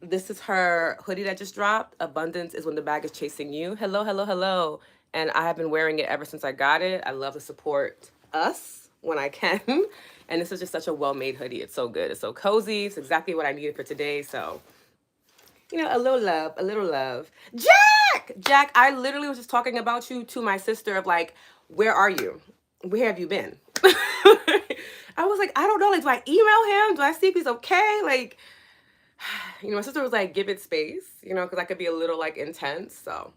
This is her hoodie that just dropped. Abundance is when the bag is chasing you. Hello, hello, hello. And I have been wearing it ever since I got it. I love to support us when I can. And this is just such a well-made hoodie. It's so good. It's so cozy. It's exactly what I needed for today. So, a little love, a little love. Jack, I literally was just talking about you to my sister of like, where are you? Where have you been? I was like, I don't know. Like, do I email him? Do I see if he's okay? Like, my sister was like, give it space, because I could be a little like intense. So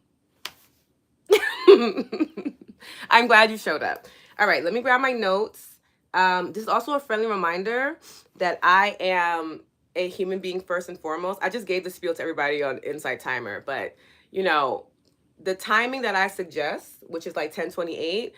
I'm glad you showed up. All right, let me grab my notes. This is also a friendly reminder that I am a human being first and foremost. I just gave the spiel to everybody on Insight Timer, but the timing that I suggest, which is like 10:28,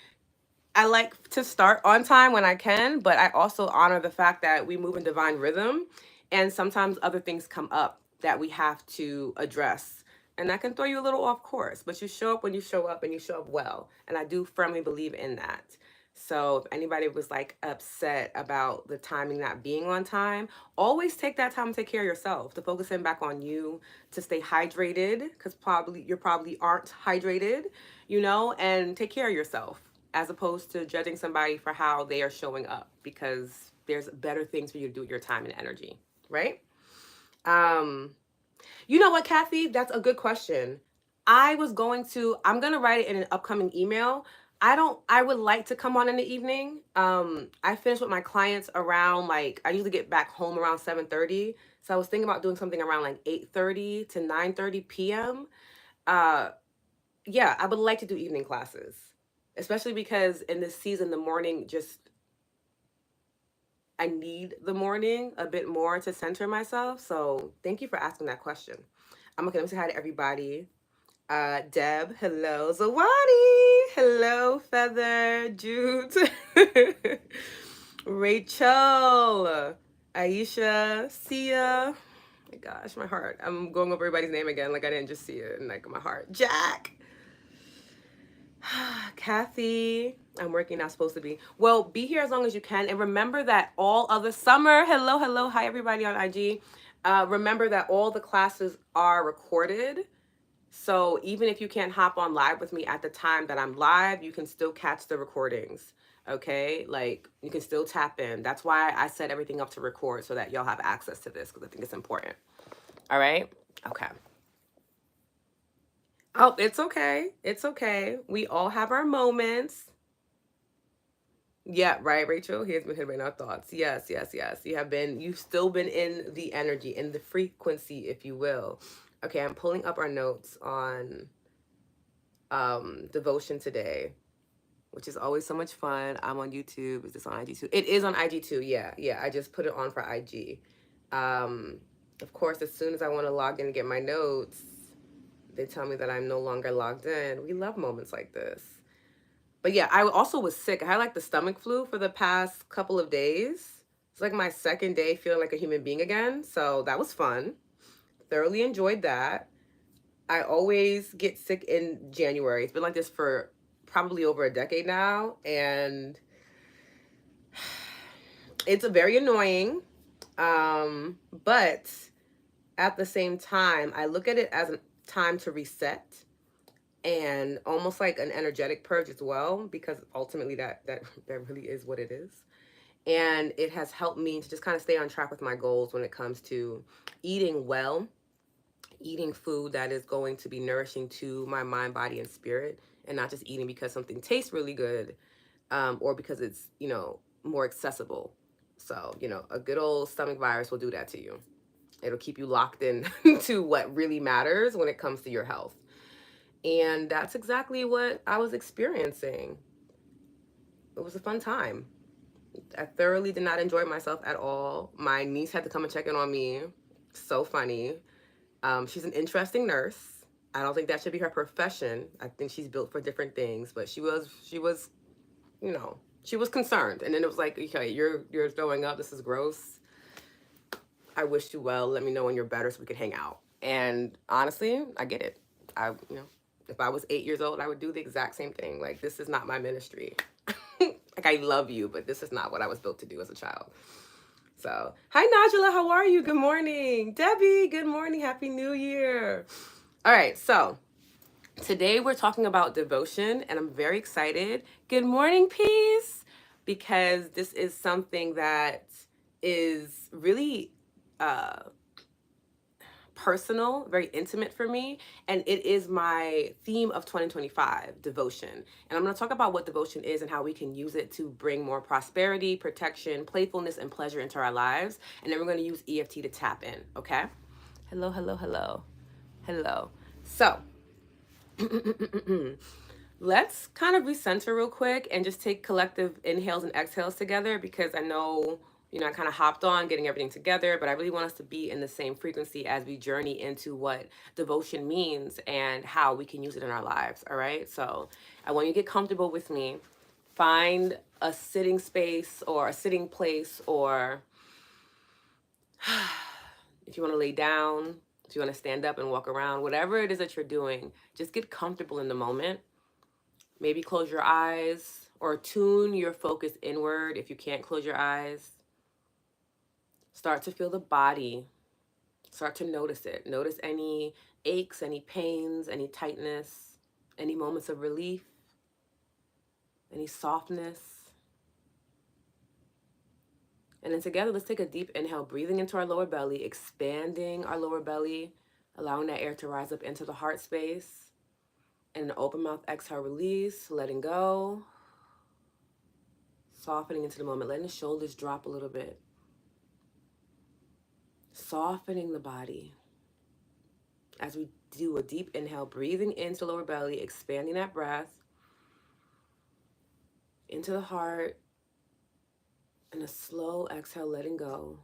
I like to start on time when I can, but I also honor the fact that we move in divine rhythm and sometimes other things come up that we have to address. And that can throw you a little off course, but you show up when you show up and you show up well. And I do firmly believe in that. So if anybody was like upset about the timing not being on time, always take that time to take care of yourself, to focus in back on you, to stay hydrated, because you probably aren't hydrated, and take care of yourself as opposed to judging somebody for how they are showing up, because there's better things for you to do with your time and energy, right? You know what, Kathy? That's a good question. I'm going to write it in an upcoming email. I would like to come on in the evening. I finish with my clients around like, I usually get back home around 7:30. So I was thinking about doing something around like 8:30 to 9:30 p.m. Uh, yeah, I would like to do evening classes, especially because in this season, the morning I need the morning a bit more to center myself. So thank you for asking that question. Let me say hi to everybody. Deb, hello. Zawadi, hello. Feather, Jude, Rachel, Aisha, Sia. My gosh, my heart. I'm going over everybody's name again, like I didn't just see it in like my heart. Jack, Kathy, I'm working, not supposed to be. Well, be here as long as you can. And remember that all other summer, hello, hello, hi everybody on IG. Remember that all the classes are recorded. So even if you can't hop on live with me at the time that I'm live, you can still catch the recordings. Okay? Like you can still tap in. That's why I set everything up to record so that y'all have access to this, because I think it's important. All right? Okay. Oh, it's okay. It's okay. We all have our moments. Yeah, right, Rachel. Here's been hidden in our thoughts. Yes, yes, yes. You've still been in the energy, in the frequency, if you will. Okay, I'm pulling up our notes on devotion today, which is always so much fun. I'm on YouTube. Is this on IG too? It is on IG too. Yeah, yeah. I just put it on for IG. Of course, as soon as I want to log in and get my notes, they tell me that I'm no longer logged in. We love moments like this. But yeah, I also was sick. I had like the stomach flu for the past couple of days. It's like my second day feeling like a human being again. So that was fun. Thoroughly enjoyed that. I always get sick in January. It's been like this for probably over a decade now. And it's very annoying. But at the same time, I look at it as a time to reset and almost like an energetic purge as well, because ultimately that really is what it is. And it has helped me to just kind of stay on track with my goals when it comes to eating well, eating food that is going to be nourishing to my mind, body, and spirit, and not just eating because something tastes really good, or because it's, more accessible. So, a good old stomach virus will do that to you. It'll keep you locked in to what really matters when it comes to your health. And that's exactly what I was experiencing. It was a fun time. I thoroughly did not enjoy myself at all. My niece had to come and check in on me. So funny. She's an interesting nurse. I don't think that should be her profession. I think she's built for different things, but she was, she was concerned. And then it was like, okay, you're throwing up. This is gross. I wish you well. Let me know when you're better so we can hang out. And honestly, I get it. If I was 8 years old, I would do the exact same thing. Like, this is not my ministry. Like, I love you, but this is not what I was built to do as a child. So, hi Najla, how are you? Good morning. Debbie, good morning. Happy New Year. All right, so today we're talking about devotion, and I'm very excited. Good morning, peace, because this is something that is really personal, very intimate for me, and it is my theme of 2025, devotion. And I'm going to talk about what devotion is and how we can use it to bring more prosperity, protection, playfulness, and pleasure into our lives. And then we're going to use EFT to tap in, okay? Hello, hello, hello. Hello. So, let's kind of recenter real quick and just take collective inhales and exhales together, because I know, I kind of hopped on getting everything together, but I really want us to be in the same frequency as we journey into what devotion means and how we can use it in our lives. All right. So I want you to get comfortable with me. Find a sitting space or a sitting place, or if you want to lay down, if you want to stand up and walk around, whatever it is that you're doing, just get comfortable in the moment. Maybe close your eyes or tune your focus inward if you can't close your eyes. Start to feel the body. Start to notice it. Notice any aches, any pains, any tightness, any moments of relief, any softness. And then together, let's take a deep inhale, breathing into our lower belly, expanding our lower belly, allowing that air to rise up into the heart space. And an open mouth exhale, release, letting go. Softening into the moment, letting the shoulders drop a little bit. Softening the body as we do a deep inhale, breathing into the lower belly, expanding that breath into the heart, and a slow exhale, letting go,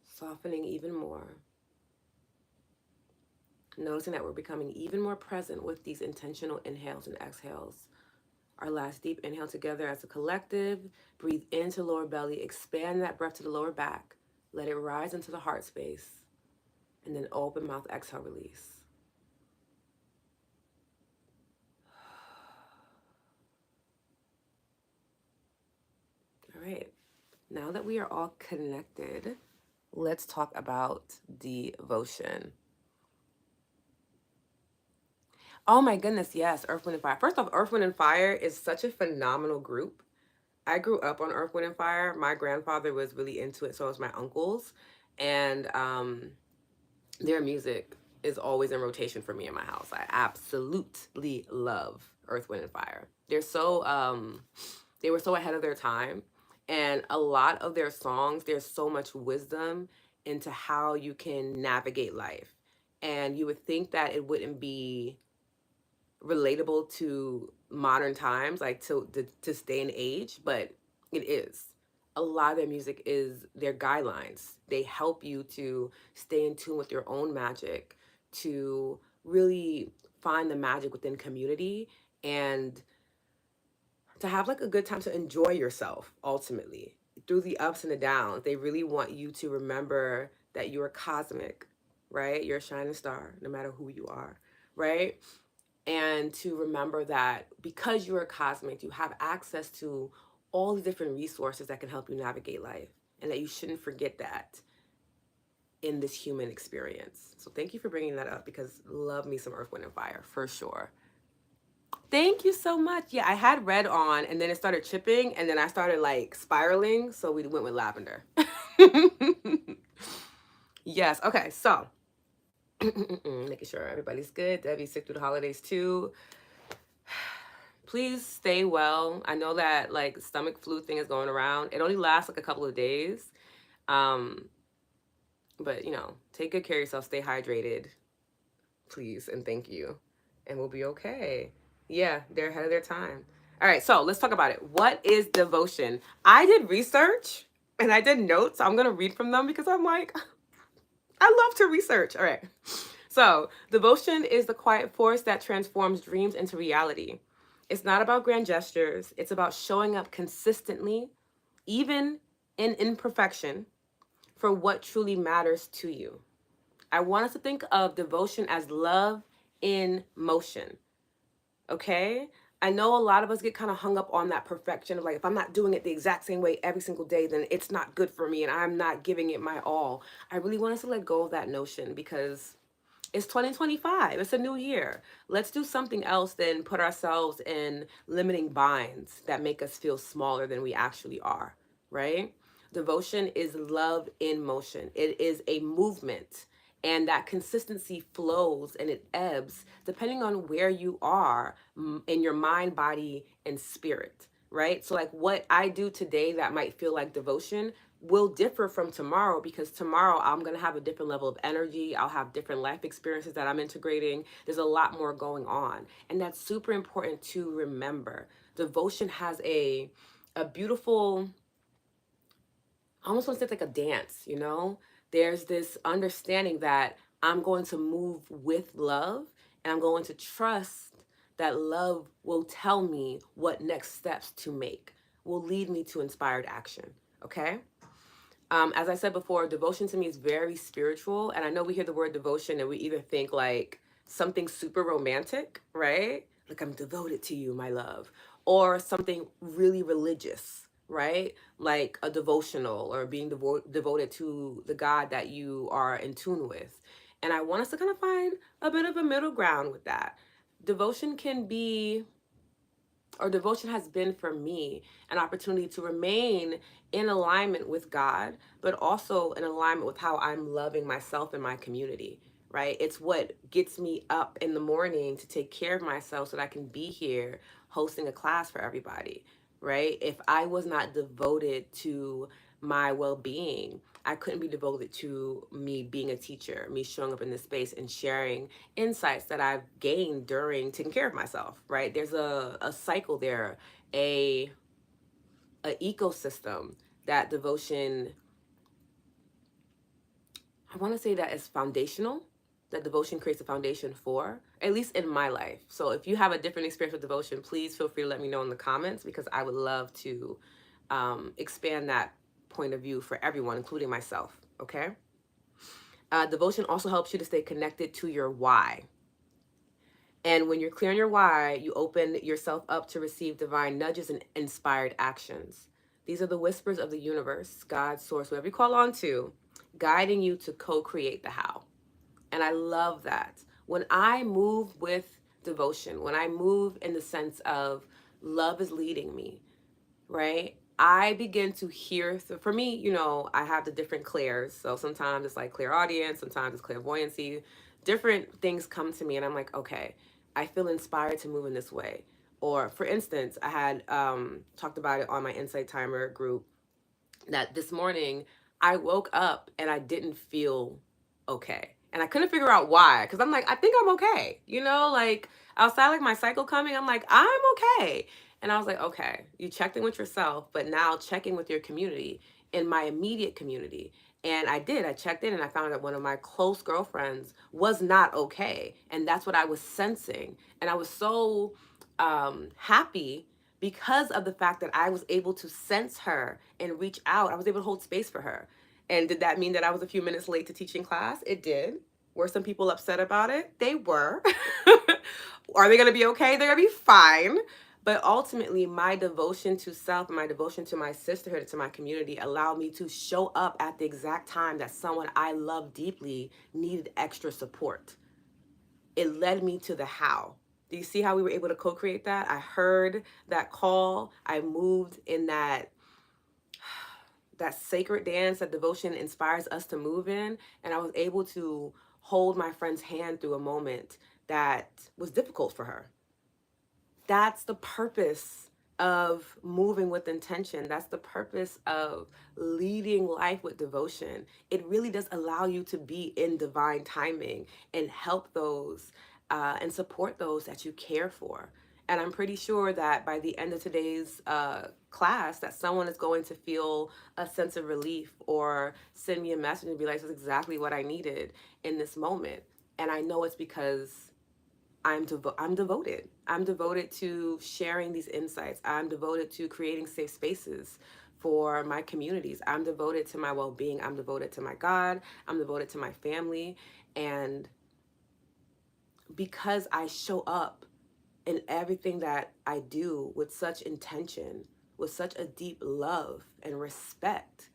softening even more. Noticing that we're becoming even more present with these intentional inhales and exhales. Our last deep inhale together as a collective. Breathe into lower belly, expand that breath to the lower back. Let it rise into the heart space. And then open mouth, exhale, release. All right. Now that we are all connected, let's talk about devotion. Oh my goodness, yes, Earth, Wind, and Fire. First off, Earth, Wind, and Fire is such a phenomenal group. I grew up on Earth, Wind, and Fire. My grandfather was really into it, so was my uncles. And their music is always in rotation for me in my house. I absolutely love Earth, Wind, and Fire. They were so ahead of their time. And a lot of their songs, there's so much wisdom into how you can navigate life. And you would think that it wouldn't be relatable to modern times, like to stay in age, but it is. A lot of their music is their guidelines. They help you to stay in tune with your own magic, to really find the magic within community, and to have like a good time, to enjoy yourself ultimately through the ups and the downs. They really want you to remember that you're cosmic, right? You're a shining star no matter who you are, right? And to remember that because you're a cosmic, you have access to all the different resources that can help you navigate life, and that you shouldn't forget that in this human experience. So thank you for bringing that up, because love me some Earth, Wind, and Fire for sure. Thank you so much. Yeah, I had red on and then it started chipping and then I started like spiraling. So we went with lavender. Yes. Okay. So making sure everybody's good. Debbie's sick through the holidays too. Please stay well. I know that like stomach flu thing is going around. It only lasts like a couple of days. But take good care of yourself. Stay hydrated, please, and thank you. And we'll be okay. Yeah, they're ahead of their time. All right, so let's talk about it. What is devotion? I did research and I did notes. I'm going to read from them because I'm like, I love to research. All right. So, devotion is the quiet force that transforms dreams into reality. It's not about grand gestures, it's about showing up consistently, even in imperfection, for what truly matters to you. I want us to think of devotion as love in motion. Okay? I know a lot of us get kind of hung up on that perfection of like, if I'm not doing it the exact same way every single day, then it's not good for me and I'm not giving it my all. I really want us to let go of that notion, because it's 2025. It's a new year. Let's do something else than put ourselves in limiting binds that make us feel smaller than we actually are, right? Devotion is love in motion. It is a movement, and that consistency flows and it ebbs depending on where you are in your mind, body, and spirit, right? So, like, what I do today that might feel like devotion will differ from tomorrow, because tomorrow I'm going to have a different level of energy. I'll have different life experiences that I'm integrating. There's a lot more going on. And that's super important to remember. Devotion has a beautiful, I almost want to say it's like a dance, you know? There's this understanding that I'm going to move with love, and I'm going to trust that love will tell me what next steps to make, will lead me to inspired action. Okay? As I said before, devotion to me is very spiritual. And I know we hear the word devotion and we either think like something super romantic, right? Like, I'm devoted to you, my love. Or something really religious, right? Like a devotional, or being devoted to the God that you are in tune with. And I want us to kind of find a bit of a middle ground with that. Devotion can be, or devotion has been for me, an opportunity to remain in alignment with God, but also in alignment with how I'm loving myself and my community, right? It's what gets me up in the morning to take care of myself so that I can be here hosting a class for everybody, right? If I was not devoted to my well-being, I couldn't be devoted to me being a teacher, me showing up in this space and sharing insights that I've gained during taking care of myself, right? There's a cycle there, a ecosystem that devotion, I want to say that is foundational, that devotion creates a foundation for, at least in my life. So if you have a different experience with devotion, please feel free to let me know in the comments, because I would love to expand that point of view for everyone, including myself, okay? Devotion also helps you to stay connected to your why. And when you're clear on your why, you open yourself up to receive divine nudges and inspired actions. These are the whispers of the universe, God, source, whoever you call on to, guiding you to co-create the how. And I love that. When I move with devotion, when I move in the sense of love is leading me, right? I begin to hear, so for me, you know, I have the different clairs. So sometimes it's like clairaudience, sometimes it's clairvoyancy. Different things come to me and I'm like, okay, I feel inspired to move in this way. Or for instance, I had talked about it on my Insight Timer group, that this morning I woke up and I didn't feel okay. And I couldn't figure out why. Cause I'm like, I think I'm okay. You know, like outside like my cycle coming, I'm like, I'm okay. And I was like, okay, you checked in with yourself, but now checking with your community, in my immediate community. And I did. I checked in and I found that one of my close girlfriends was not okay. And that's what I was sensing. And I was so happy because of the fact that I was able to sense her and reach out. I was able to hold space for her. And did that mean that I was a few minutes late to teaching class? It did. Were some people upset about it? They were. Are they going to be okay? They're going to be fine. But ultimately, my devotion to self, my devotion to my sisterhood, to my community allowed me to show up at the exact time that someone I love deeply needed extra support. It led me to the how. Do you see how we were able to co-create that? I heard that call. I moved in that sacred dance that devotion inspires us to move in, and I was able to hold my friend's hand through a moment that was difficult for her. That's the purpose of moving with intention. That's the purpose of leading life with devotion. It really does allow you to be in divine timing and help those and support those that you care for. And I'm pretty sure that by the end of today's class, that someone is going to feel a sense of relief or send me a message and be like, "That's exactly what I needed in this moment." And I know it's because I'm devoted. I'm devoted to sharing these insights. I'm devoted to creating safe spaces for my communities. I'm devoted to my well-being. I'm devoted to my God. I'm devoted to my family. And because I show up in everything that I do with such intention, with such a deep love and respect.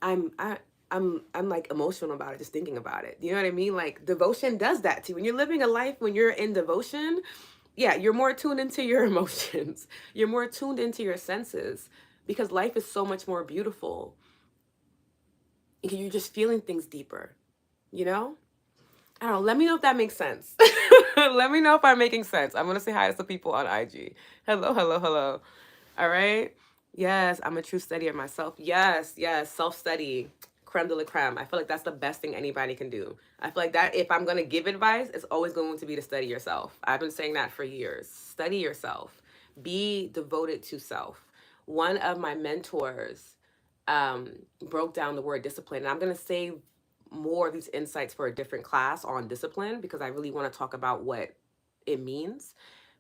I'm I I'm like emotional about it just thinking about it. You know what I mean? Like devotion does that to you. When you're living a life when you're in devotion, yeah, you're more tuned into your emotions. You're more tuned into your senses because life is so much more beautiful. You're just feeling things deeper, you know? I don't know. Let me know if that makes sense. Let me know if I'm making sense. I'm going to say hi to some people on IG. Hello, hello, hello. All right. Yes, I'm a true study of myself. Yes, yes. Self study, creme de la creme. I feel like that's the best thing anybody can do. I feel like that if I'm going to give advice, it's always going to be to study yourself. I've been saying that for years. Study yourself, be devoted to self. One of my mentors um, broke down the word discipline. And I'm going to save more of these insights for a different class on discipline because I really want to talk about what it means.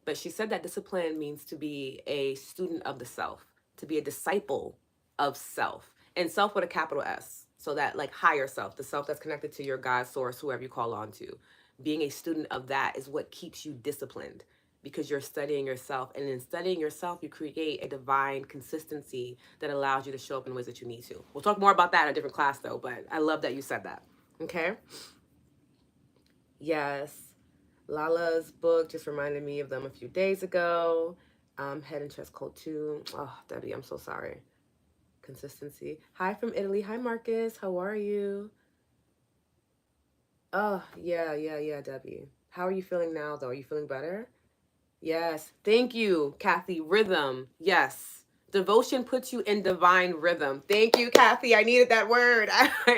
But she said that discipline means to be a student of the self, to be a disciple of self, and self with a capital S. So that like higher self, the self that's connected to your God source, whoever you call on to. Being a student of that is what keeps you disciplined because you're studying yourself. And in studying yourself, you create a divine consistency that allows you to show up in ways that you need to. We'll talk more about that in a different class though, but I love that you said that. Okay? Yes. Lala's book just reminded me of them a few days ago. Head and chest cold too. Oh, Debbie, I'm so sorry. Consistency. Hi from Italy. Hi, Marcus. How are you? Oh, yeah, Debbie. How are you feeling now, though? Are you feeling better? Yes. Thank you, Kathy. Rhythm. Yes. Devotion puts you in divine rhythm. Thank you, Kathy. I needed that word.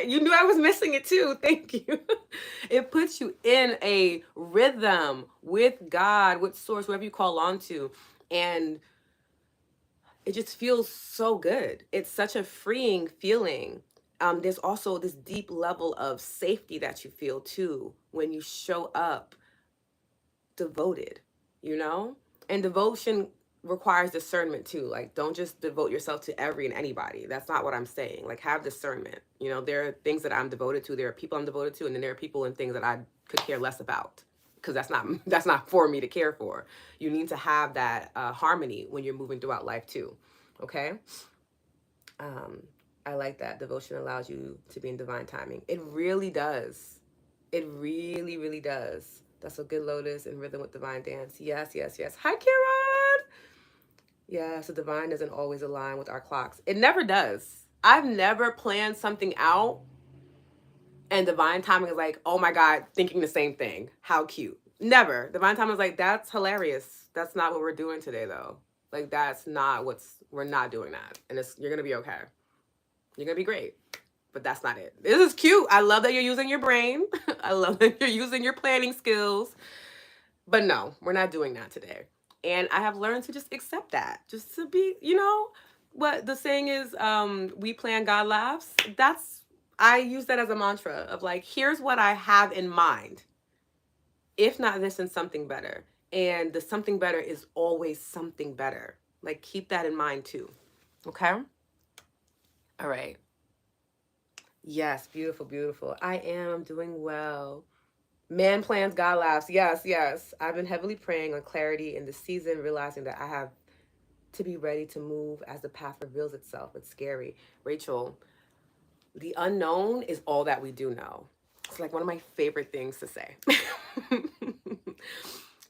You knew I was missing it too. Thank you. It puts you in a rhythm with God, with Source, whoever you call on to. And it just feels so good. It's such a freeing feeling. There's also this deep level of safety that you feel too when you show up devoted, you know? And devotion requires discernment too. Like, don't just devote yourself to every and anybody. That's not what I'm saying. Like, have discernment. You know, there are things that I'm devoted to, there are people I'm devoted to, and then there are people and things that I could care less about because that's not for me to care for. You need to have that harmony when you're moving throughout life too. Okay? Um, I like that. Devotion allows you to be in divine timing. It really does. It really, really does. That's a good lotus in rhythm with divine dance. Yes, yes, yes. Hi, Karen. Yeah, so divine doesn't always align with our clocks. It never does. I've never planned something out and divine timing is like, oh my God, thinking the same thing. How cute. Never. Divine timing is like, that's hilarious. That's not what we're doing today, though. Like, we're not doing that. And you're going to be okay. You're going to be great. But that's not it. This is cute. I love that you're using your brain. I love that you're using your planning skills. But no, we're not doing that today. And I have learned to just accept that. Just to be, what the saying is, we plan, God laughs. I use that as a mantra of like, here's what I have in mind. If not this, then something better. And the something better is always something better. Like, keep that in mind too. Okay? All right. Yes, beautiful, beautiful. I am doing well. Man plans, God laughs. Yes, yes. I've been heavily praying on clarity in the season, realizing that I have to be ready to move as the path reveals itself. It's scary. Rachel, the unknown is all that we do know. It's like one of my favorite things to say.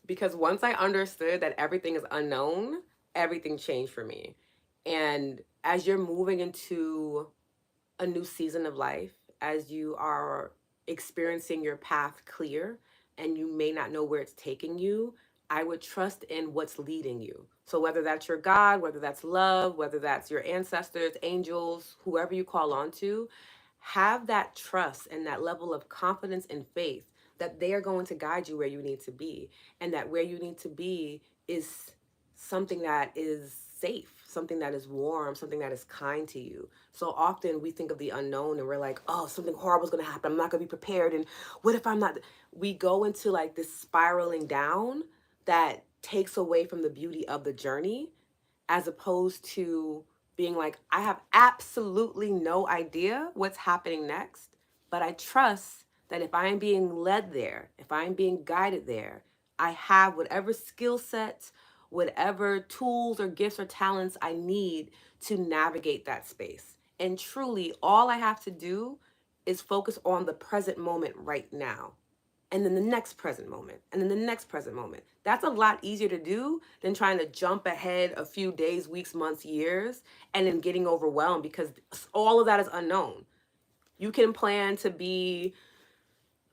Because once I understood that everything is unknown, everything changed for me. And as you're moving into a new season of life, as you are experiencing your path clear and you may not know where it's taking you, I would trust in what's leading you. So whether that's your God, whether that's love, whether that's your ancestors, angels, whoever you call on to, have that trust and that level of confidence and faith that they are going to guide you where you need to be, and that where you need to be is something that is safe, something that is warm, something that is kind to you. So often we think of the unknown and we're like, oh, something horrible is going to happen. I'm not going to be prepared. And what if I'm not? We go into like this spiraling down that takes away from the beauty of the journey, as opposed to being like, I have absolutely no idea what's happening next, but I trust that if I am being led there, if I am being guided there, I have whatever skill sets, whatever tools or gifts or talents I need to navigate that space. And truly, all I have to do is focus on the present moment right now. And then the next present moment, and then the next present moment. That's a lot easier to do than trying to jump ahead a few days, weeks, months, years, and then getting overwhelmed because all of that is unknown. You can plan to be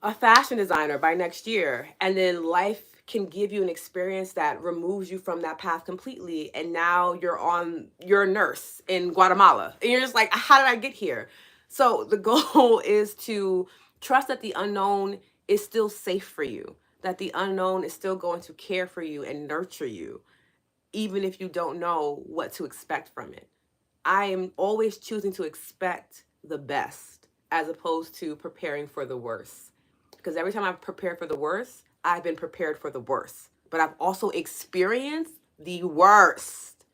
a fashion designer by next year, and then life can give you an experience that removes you from that path completely, and now you're a nurse in Guatemala and you're just like, how did I get here? So the goal is to trust that the unknown is still safe for you, that the unknown is still going to care for you and nurture you, even if you don't know what to expect from it. I am always choosing to expect the best as opposed to preparing for the worst. Because every time I've prepared for the worst, I've been prepared for the worst. But I've also experienced the worst.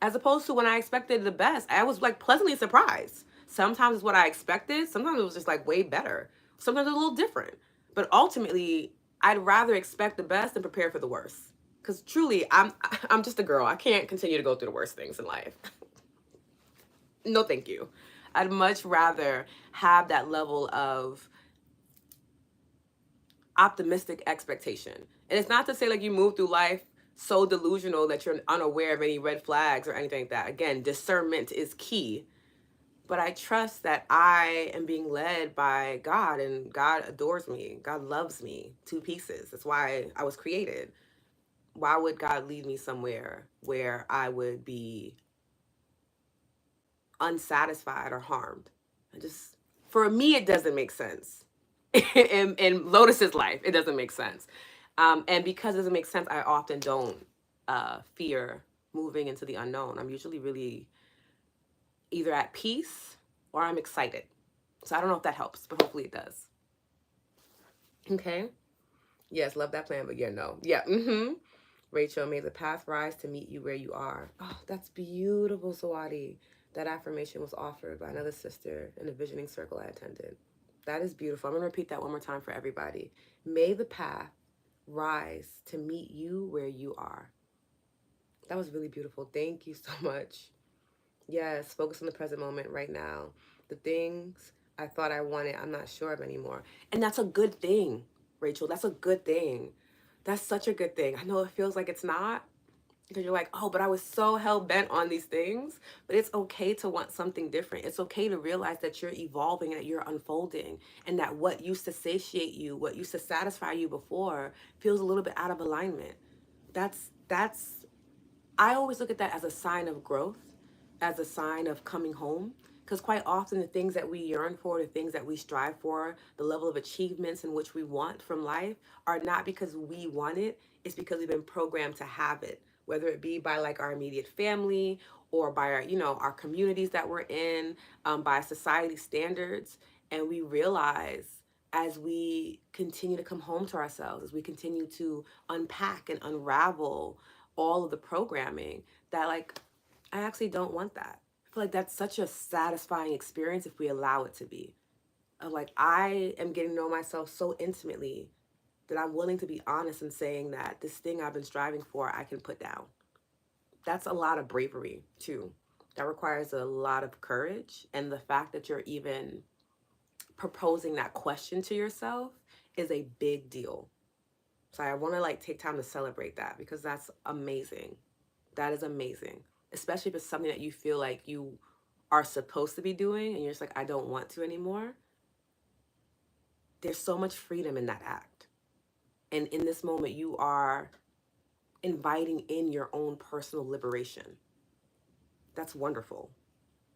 As opposed to when I expected the best, I was like pleasantly surprised. Sometimes it's what I expected, sometimes it was just like way better. Sometimes it's a little different. But ultimately, I'd rather expect the best than prepare for the worst. Because truly, I'm just a girl. I can't continue to go through the worst things in life. No, thank you. I'd much rather have that level of optimistic expectation. And it's not to say like you move through life so delusional that you're unaware of any red flags or anything like that. Again, discernment is key. But I trust that I am being led by God, and God adores me. God loves me. Two pieces. That's why I was created. Why would God lead me somewhere where I would be unsatisfied or harmed? I just, for me, it doesn't make sense. In Lotus's life, it doesn't make sense. And because it doesn't make sense, I often don't fear moving into the unknown. I'm usually really either at peace or I'm excited. So I don't know if that helps, but hopefully it does. Okay. Yes, love that plan, but yeah, no. Yeah. Rachel, may the path rise to meet you where you are. Oh, that's beautiful, Sawadi. That affirmation was offered by another sister in a visioning circle I attended. That is beautiful. I'm going to repeat that one more time for everybody. May the path rise to meet you where you are. That was really beautiful. Thank you so much. Yes, focus on the present moment right now. The things I thought I wanted, I'm not sure of anymore. And that's a good thing, Rachel. That's a good thing. That's such a good thing. I know it feels like it's not, because you're like, oh, but I was so hell bent on these things. But it's okay to want something different. It's okay to realize that you're evolving and that you're unfolding, and that what used to satiate you, what used to satisfy you before, feels a little bit out of alignment. That's I always look at that as a sign of growth, as a sign of coming home. Because quite often, the things that we yearn for, the things that we strive for, the level of achievements in which we want from life are not because we want it, it's because we've been programmed to have it, whether it be by like our immediate family or by our, our communities that we're in, by society standards. And we realize as we continue to come home to ourselves, as we continue to unpack and unravel all of the programming, that like I actually don't want that. I feel like that's such a satisfying experience if we allow it to be. Of like I am getting to know myself so intimately that I'm willing to be honest in saying that this thing I've been striving for I can put down. That's a lot of bravery too. That requires a lot of courage, and the fact that you're even proposing that question to yourself is a big deal. So I want to like take time to celebrate that because that's amazing. That is amazing. Especially if it's something that you feel like you are supposed to be doing and you're just like, I don't want to anymore. There's so much freedom in that act. And in this moment, you are inviting in your own personal liberation. That's wonderful,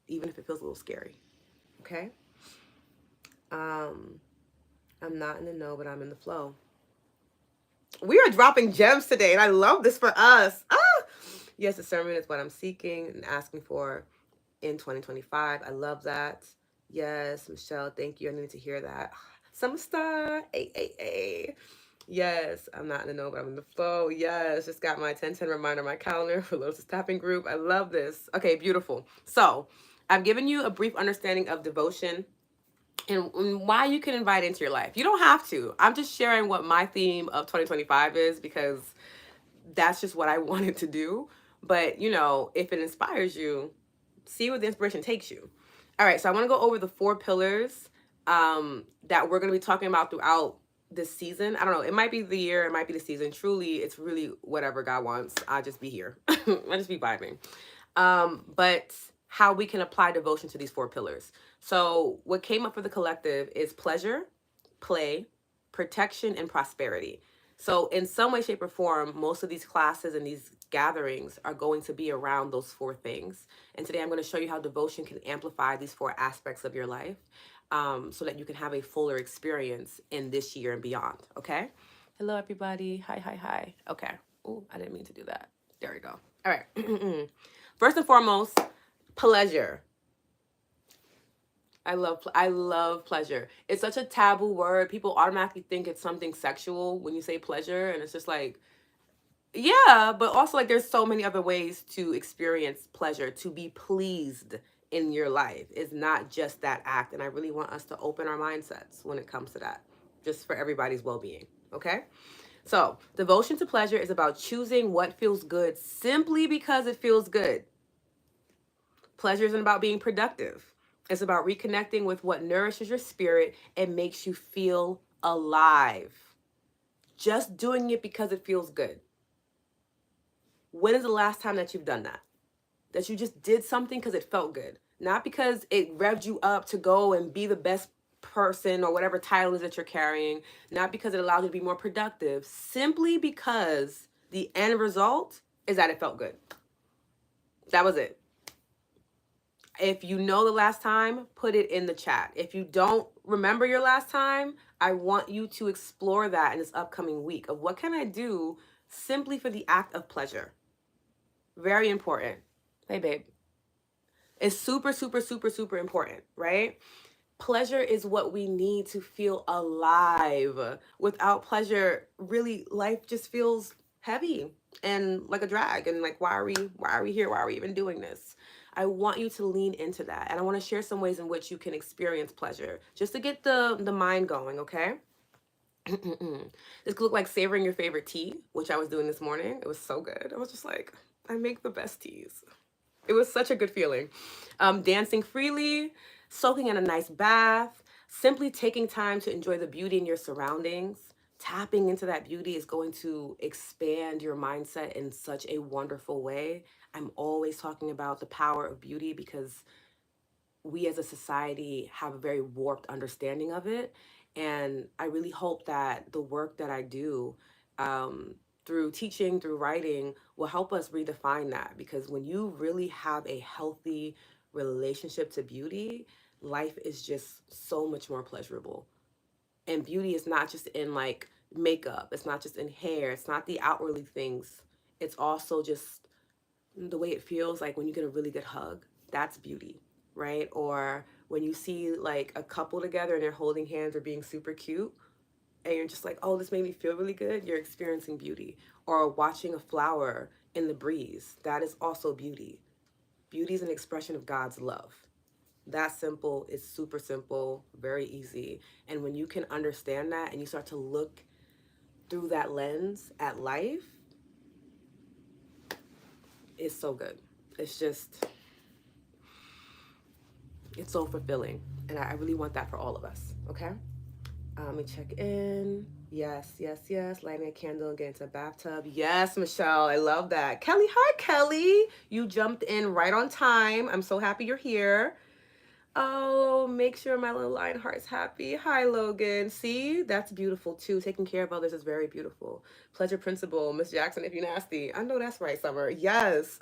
even if it feels a little scary. Okay? I'm not in the know, but I'm in the flow. We are dropping gems today, and I love this for us. Yes, discernment is what I'm seeking and asking for in 2025. I love that. Yes, Michelle, thank you. I needed to hear that. Summer star, a. Yes, I'm not in the know, but I'm in the flow. Yes, just got my 10/10 reminder on my calendar for Lotus Tapping Group. I love this. Okay, beautiful. So I've given you a brief understanding of devotion. and why you can invite into your life. You don't have to. I'm just sharing what my theme of 2025 is because that's just what I wanted to do. But, you know, if it inspires you, see where the inspiration takes you. All right, so I want to go over the 4 pillars that we're going to be talking about throughout this season. I don't know. It might be the year, it might be the season. Truly, it's really whatever God wants. I'll just be here. I'll just be vibing. But how we can apply devotion to these 4 pillars. So, what came up for the collective is pleasure, play, protection, and prosperity. So, in some way, shape, or form, most of these classes and these gatherings are going to be around those 4 things. And today I'm going to show you how devotion can amplify these 4 aspects of your life so that you can have a fuller experience in this year and beyond. Okay. Hello, everybody. Hi, hi, hi. Okay. Oh, I didn't mean to do that. There we go. All right. First and foremost, pleasure. I love pleasure. It's such a taboo word. People automatically think it's something sexual when you say pleasure, and it's just like, yeah, but also like there's so many other ways to experience pleasure, to be pleased in your life. It's not just that act, and I really want us to open our mindsets when it comes to that, just for everybody's well-being. Okay? So, devotion to pleasure is about choosing what feels good simply because it feels good. Pleasure isn't about being productive. It's about reconnecting with what nourishes your spirit and makes you feel alive. Just doing it because it feels good. When is the last time that you've done that? That you just did something because it felt good, not because it revved you up to go and be the best person or whatever title is that you're carrying, not because it allowed you to be more productive, simply because the end result is that it felt good. That was it. If you know the last time, put it in the chat. If you don't remember your last time, I want you to explore that in this upcoming week of what can I do simply for the act of pleasure. Very important. Hey, babe. It's super, super, super, super important, right? Pleasure is what we need to feel alive. Without pleasure, really, life just feels heavy and like a drag. And like, why are we here? Why are we even doing this? I want you to lean into that. And I want to share some ways in which you can experience pleasure just to get the mind going, okay? This could look like savoring your favorite tea, which I was doing this morning. It was so good. I was just like, I make the best teas. It was such a good feeling. Dancing freely, soaking in a nice bath, simply taking time to enjoy the beauty in your surroundings. Tapping into that beauty is going to expand your mindset in such a wonderful way. I'm always talking about the power of beauty because we as a society have a very warped understanding of it. And I really hope that the work that I do through teaching, through writing, will help us redefine that. Because when you really have a healthy relationship to beauty, life is just so much more pleasurable. And beauty is not just in like makeup, it's not just in hair, it's not the outwardly things. It's also just the way it feels like when you get a really good hug. That's beauty, right? Or when you see like a couple together and they're holding hands or being super cute and you're just like, oh, this made me feel really good, you're experiencing beauty. Or watching a flower in the breeze, that is also beauty. Beauty is an expression of God's love. That simple is super simple, very easy. And when you can understand that and you start to look through that lens at life, it's so good. It's just, it's so fulfilling. And I really want that for all of us, okay? Let me check in. Yes, yes, yes. Lighting a candle and getting into a bathtub. Yes, Michelle. I love that. Kelly, hi, Kelly. You jumped in right on time. I'm so happy you're here. Oh, make sure my little lion heart's happy. Hi, Logan. See, that's beautiful too. Taking care of others is very beautiful. Pleasure principle, Miss Jackson, if you nasty. I know that's right, Summer. Yes.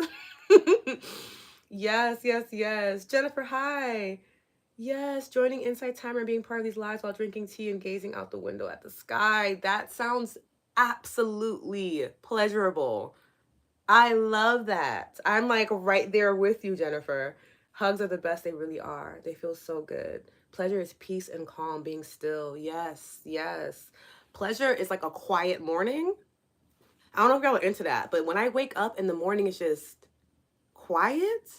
Yes, yes, yes. Jennifer, hi. Yes, joining Insight Timer and being part of these lives while drinking tea and gazing out the window at the sky. That sounds absolutely pleasurable. I love that. I'm like right there with you, Jennifer. Hugs are the best. They really are. They feel so good. Pleasure is peace and calm, being still. Yes, yes. Pleasure is like a quiet morning. I don't know if y'all are into that, but when I wake up in the morning, it's just quiet.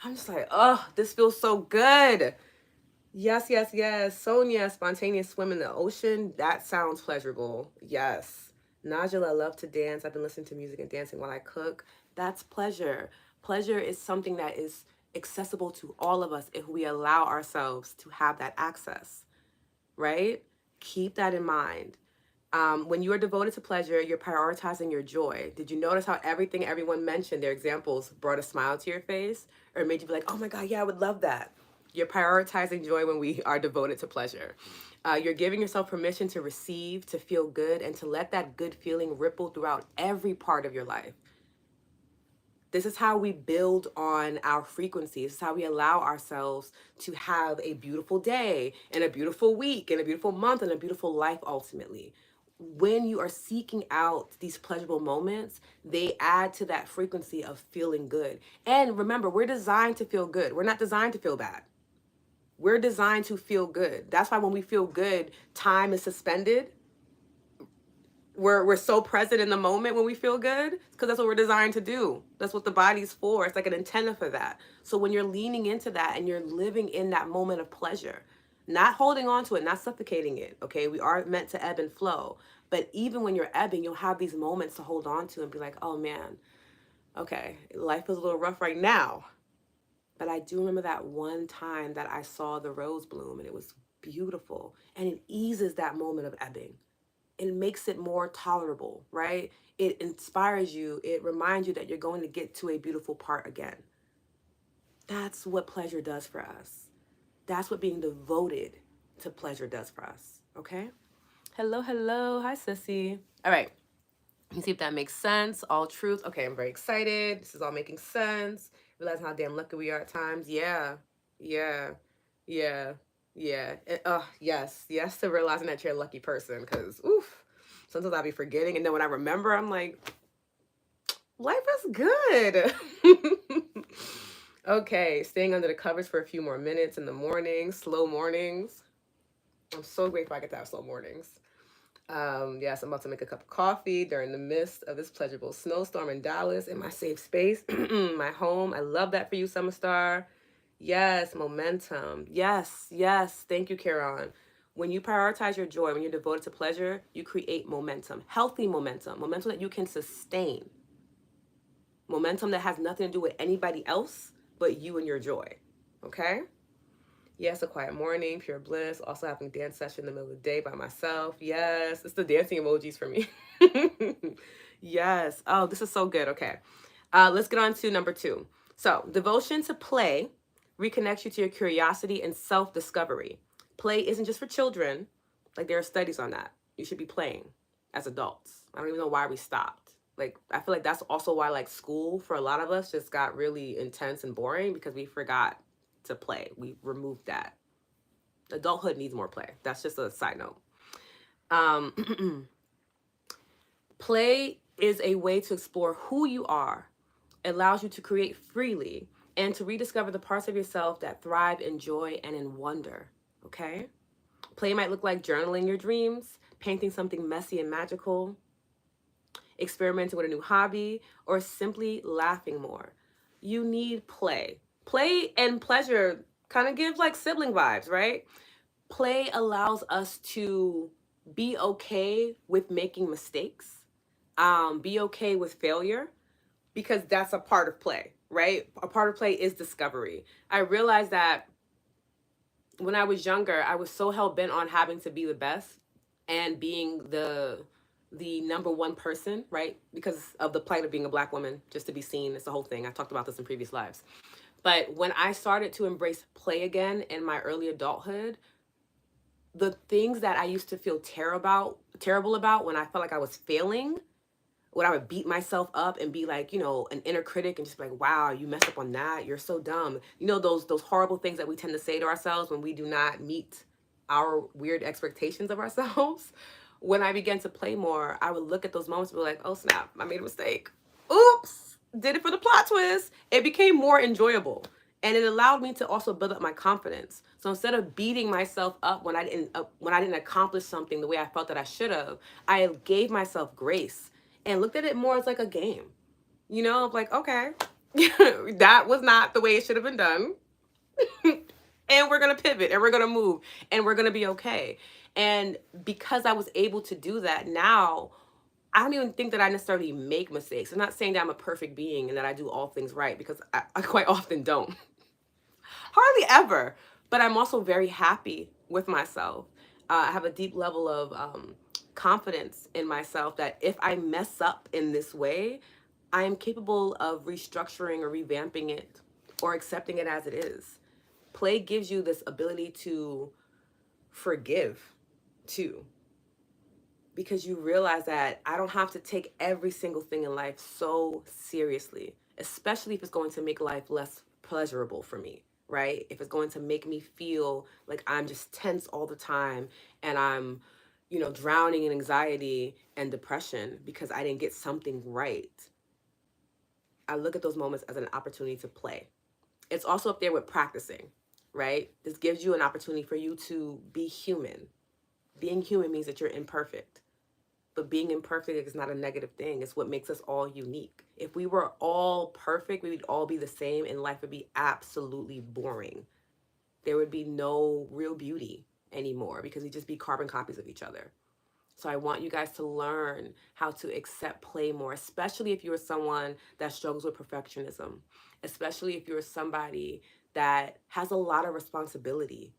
I'm just like, oh, this feels so good. Yes, yes, yes. Sonia, spontaneous swim in the ocean. That sounds pleasurable. Yes. Najla, I love to dance. I've been listening to music and dancing while I cook. That's pleasure. Pleasure is something that is accessible to all of us if we allow ourselves to have that access, right? Keep that in mind. When you are devoted to pleasure, you're prioritizing your joy. Did you notice how everything everyone mentioned, their examples, brought a smile to your face or made you be like, oh my God, yeah, I would love that? You're prioritizing joy when we are devoted to pleasure. You're giving yourself permission to receive, to feel good, and to let that good feeling ripple throughout every part of your life. This is how we build on our frequency. This is how we allow ourselves to have a beautiful day and a beautiful week and a beautiful month and a beautiful life ultimately. When you are seeking out these pleasurable moments, they add to that frequency of feeling good. And remember, we're designed to feel good. We're not designed to feel bad. We're designed to feel good. That's why when we feel good, time is suspended. We're so present in the moment when we feel good because that's what we're designed to do. That's what the body's for. It's like an antenna for that. So when you're leaning into that and you're living in that moment of pleasure, not holding on to it, not suffocating it, okay? We are meant to ebb and flow. But even when you're ebbing, you'll have these moments to hold on to and be like, oh man, okay, life is a little rough right now. But I do remember that one time that I saw the rose bloom and it was beautiful. And it eases that moment of ebbing. It makes it more tolerable, right? It inspires you. It reminds you that you're going to get to a beautiful part again. That's what pleasure does for us. That's what being devoted to pleasure does for us, okay? Hello, hello. Hi, sissy. All right. You see if that makes sense. All truth. Okay, I'm very excited. This is all making sense. Realize how damn lucky we are at times. Yeah, yeah, yeah, yeah. Yes, yes to realizing that you're a lucky person. Because, oof, sometimes I'll be forgetting. And then when I remember, I'm like, life is good. Okay, staying under the covers for a few more minutes in the morning. Slow mornings. I'm so grateful I get to have slow mornings. Yes, I'm about to make a cup of coffee during the midst of this pleasurable snowstorm in Dallas in my safe space, my home. I love that for you, Summer Star. Yes, momentum. Yes, yes. Thank you, Karen. When you prioritize your joy, when you're devoted to pleasure, you create momentum, healthy momentum, momentum that you can sustain, momentum that has nothing to do with anybody else but you and your joy. Okay? Yes, a quiet morning, pure bliss. Also having a dance session in the middle of the day by myself. Yes, it's the dancing emojis for me. Yes. Oh, this is so good. Okay. Let's get on to number 2. So, devotion to play reconnects you to your curiosity and self-discovery. Play isn't just for children. Like there are studies on that. You should be playing as adults. I don't even know why we stopped. Like I feel like that's also why like school for a lot of us just got really intense and boring because we forgot to play. We removed that. Adulthood needs more play. That's just a side note. Play is a way to explore who you are, it allows you to create freely and to rediscover the parts of yourself that thrive in joy and in wonder. Okay? Play might look like journaling your dreams, painting something messy and magical, experimenting with a new hobby, or simply laughing more. You need play. Play and pleasure kind of give like sibling vibes, right? Play allows us to be okay with making mistakes, be okay with failure, because that's a part of play, right? A part of play is discovery. I realized that when I was younger, I was so hell bent on having to be the best and being the number one person, right? Because of the plight of being a black woman, just to be seen. It's the whole thing. I talked about this in previous lives. But when I started to embrace play again in my early adulthood, the things that I used to feel terrible about when I felt like I was failing, when I would beat myself up and be like, an inner critic and just be like, wow, you messed up on that. You're so dumb. Those horrible things that we tend to say to ourselves when we do not meet our weird expectations of ourselves. When I began to play more, I would look at those moments and be like, oh snap, I made a mistake. Oops, did it for the plot twist. It became more enjoyable. And it allowed me to also build up my confidence. So instead of beating myself up when I didn't accomplish something the way I felt that I should have, I gave myself grace and looked at it more as like a game. Like, okay, that was not the way it should have been done. And we're going to pivot and we're going to move and we're going to be okay. And because I was able to do that, now I don't even think that I necessarily make mistakes. I'm not saying that I'm a perfect being and that I do all things right, because I quite often don't. Hardly ever. But I'm also very happy with myself. I have a deep level of confidence in myself that if I mess up in this way, I am capable of restructuring or revamping it or accepting it as it is. Play gives you this ability to forgive too, because you realize that I don't have to take every single thing in life so seriously, especially if it's going to make life less pleasurable for me, right? If it's going to make me feel like I'm just tense all the time and I'm, drowning in anxiety and depression because I didn't get something right. I look at those moments as an opportunity to play. It's also up there with practicing, right? This gives you an opportunity for you to be human. Being human means that you're imperfect. But being imperfect is not a negative thing. It's what makes us all unique. If we were all perfect, we would all be the same and life would be absolutely boring. There would be no real beauty anymore because we'd just be carbon copies of each other. So I want you guys to learn how to accept play more, especially if you're someone that struggles with perfectionism, especially if you're somebody that has a lot of responsibility.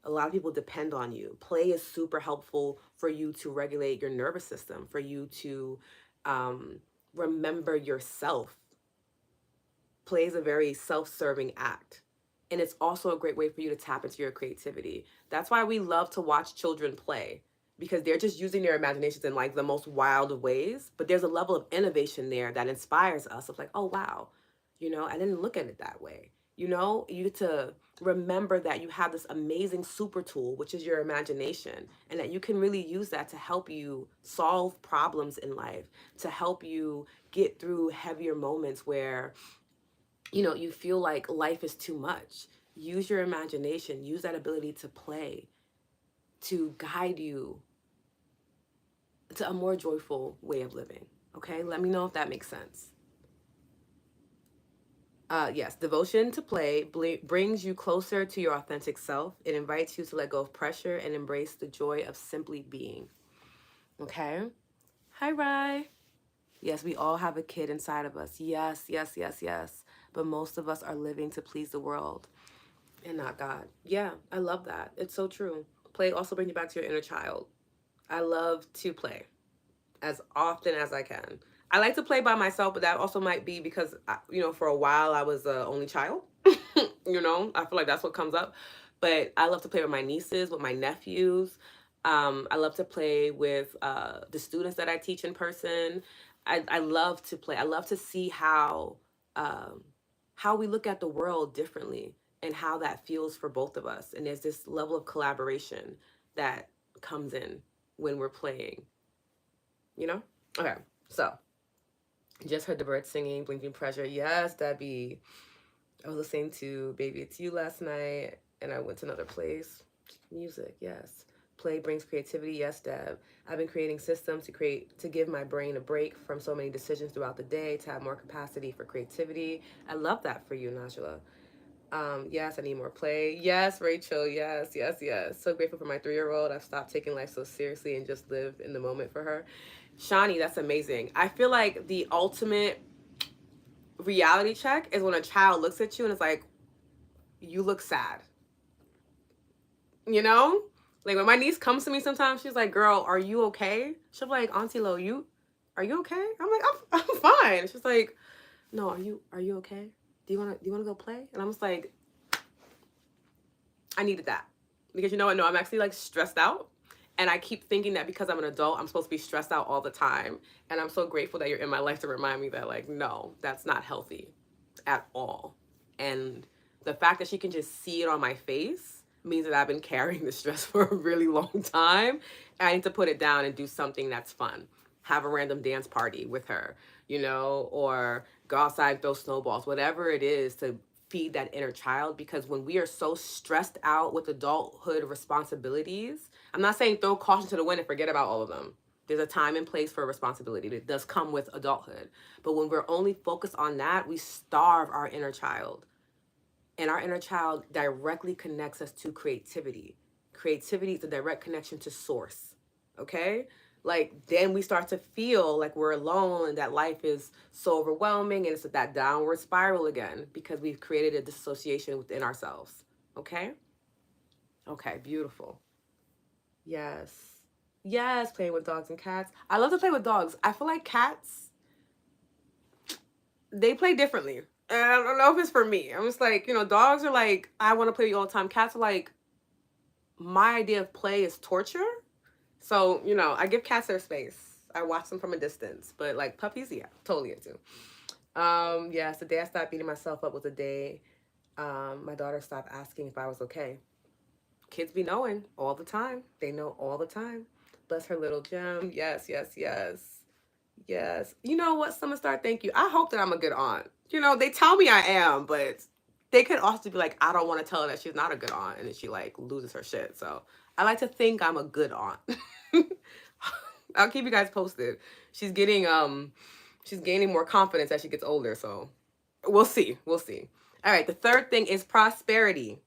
A lot of people depend on you. Play is super helpful for you to regulate your nervous system, for you to remember yourself. Play is a very self-serving act. And it's also a great way for you to tap into your creativity. That's why we love to watch children play, because they're just using their imaginations in like the most wild of ways. But there's a level of innovation there that inspires us of like, oh, wow, I didn't look at it that way. You get to remember that you have this amazing super tool, which is your imagination, and that you can really use that to help you solve problems in life, to help you get through heavier moments where you feel like life is too much. Use your imagination, use that ability to play to guide you to a more joyful way of living. Okay, let me know if that makes sense. Yes, devotion to play brings you closer to your authentic self. It invites you to let go of pressure and embrace the joy of simply being. Okay? Hi, Rye. Yes, we all have a kid inside of us. Yes, yes, yes, yes. But most of us are living to please the world and not God. Yeah, I love that. It's so true. Play also brings you back to your inner child. I love to play as often as I can. I like to play by myself, but that also might be because, for a while I was the only child. I feel like that's what comes up. But I love to play with my nieces, with my nephews. I love to play with the students that I teach in person. I love to play. I love to see how we look at the world differently and how that feels for both of us. And there's this level of collaboration that comes in when we're playing, you know? Okay, so just heard the birds singing, blinking pressure. Yes, Debbie. I was listening to Baby It's You last night and I went to another place. Music, yes. Play brings creativity, yes, Deb. I've been creating systems to give my brain a break from so many decisions throughout the day, to have more capacity for creativity. I love that for you, Najla. Yes, I need more play. Yes, Rachel. Yes, yes, yes. So grateful for my 3-year-old. I've stopped taking life so seriously and just live in the moment for her. Shawnee, that's amazing. I feel like the ultimate reality check is when a child looks at you and it's like, you look sad. You know? Like when my niece comes to me sometimes, she's like, girl, are you okay? She'll be like, Auntie Lo, are you okay? I'm like, I'm fine. She's like, no, are you okay? Do you wanna go play? And I'm just like, I needed that. Because you know what? No, I'm actually like stressed out. And I keep thinking that because I'm an adult, I'm supposed to be stressed out all the time. And I'm so grateful that you're in my life to remind me that, like, no, that's not healthy at all. And the fact that she can just see it on my face means that I've been carrying the stress for a really long time. And I need to put it down and do something that's fun. Have a random dance party with her, or go outside, throw snowballs, whatever it is to feed that inner child. Because when we are so stressed out with adulthood responsibilities, I'm not saying throw caution to the wind and forget about all of them. There's a time and place for responsibility that does come with adulthood. But when we're only focused on that, we starve our inner child. And our inner child directly connects us to creativity. Creativity is a direct connection to source. Okay? Like then we start to feel like we're alone and that life is so overwhelming and it's that downward spiral again because we've created a dissociation within ourselves. Okay? Okay, beautiful. Yes. Yes, playing with dogs and cats. I love to play with dogs. I feel like cats, they play differently. And I don't know if it's for me. I'm just like, dogs are like, I want to play with you all the time. Cats are like, my idea of play is torture. So, I give cats their space. I watch them from a distance. But like puppies, yeah, totally into. Yes, the day I stopped beating myself up was the day my daughter stopped asking if I was okay. Kids be knowing all the time. They know all the time. Bless her little gem. Yes, yes, yes. Yes. You know what, Summer Star? Thank you. I hope that I'm a good aunt. They tell me I am, but they could also be like, I don't want to tell her that she's not a good aunt, and then she like loses her shit. So I like to think I'm a good aunt. I'll keep you guys posted. She's getting she's gaining more confidence as she gets older. So we'll see. We'll see. All right. The third thing is prosperity.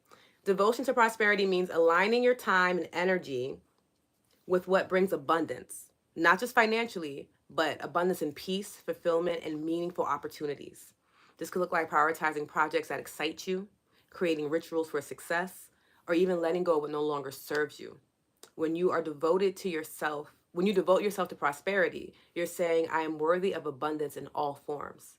Devotion to prosperity means aligning your time and energy with what brings abundance, not just financially, but abundance in peace, fulfillment, and meaningful opportunities. This could look like prioritizing projects that excite you, creating rituals for success, or even letting go of what no longer serves you. When you are devoted to yourself, when you devote yourself to prosperity, you're saying, I am worthy of abundance in all forms.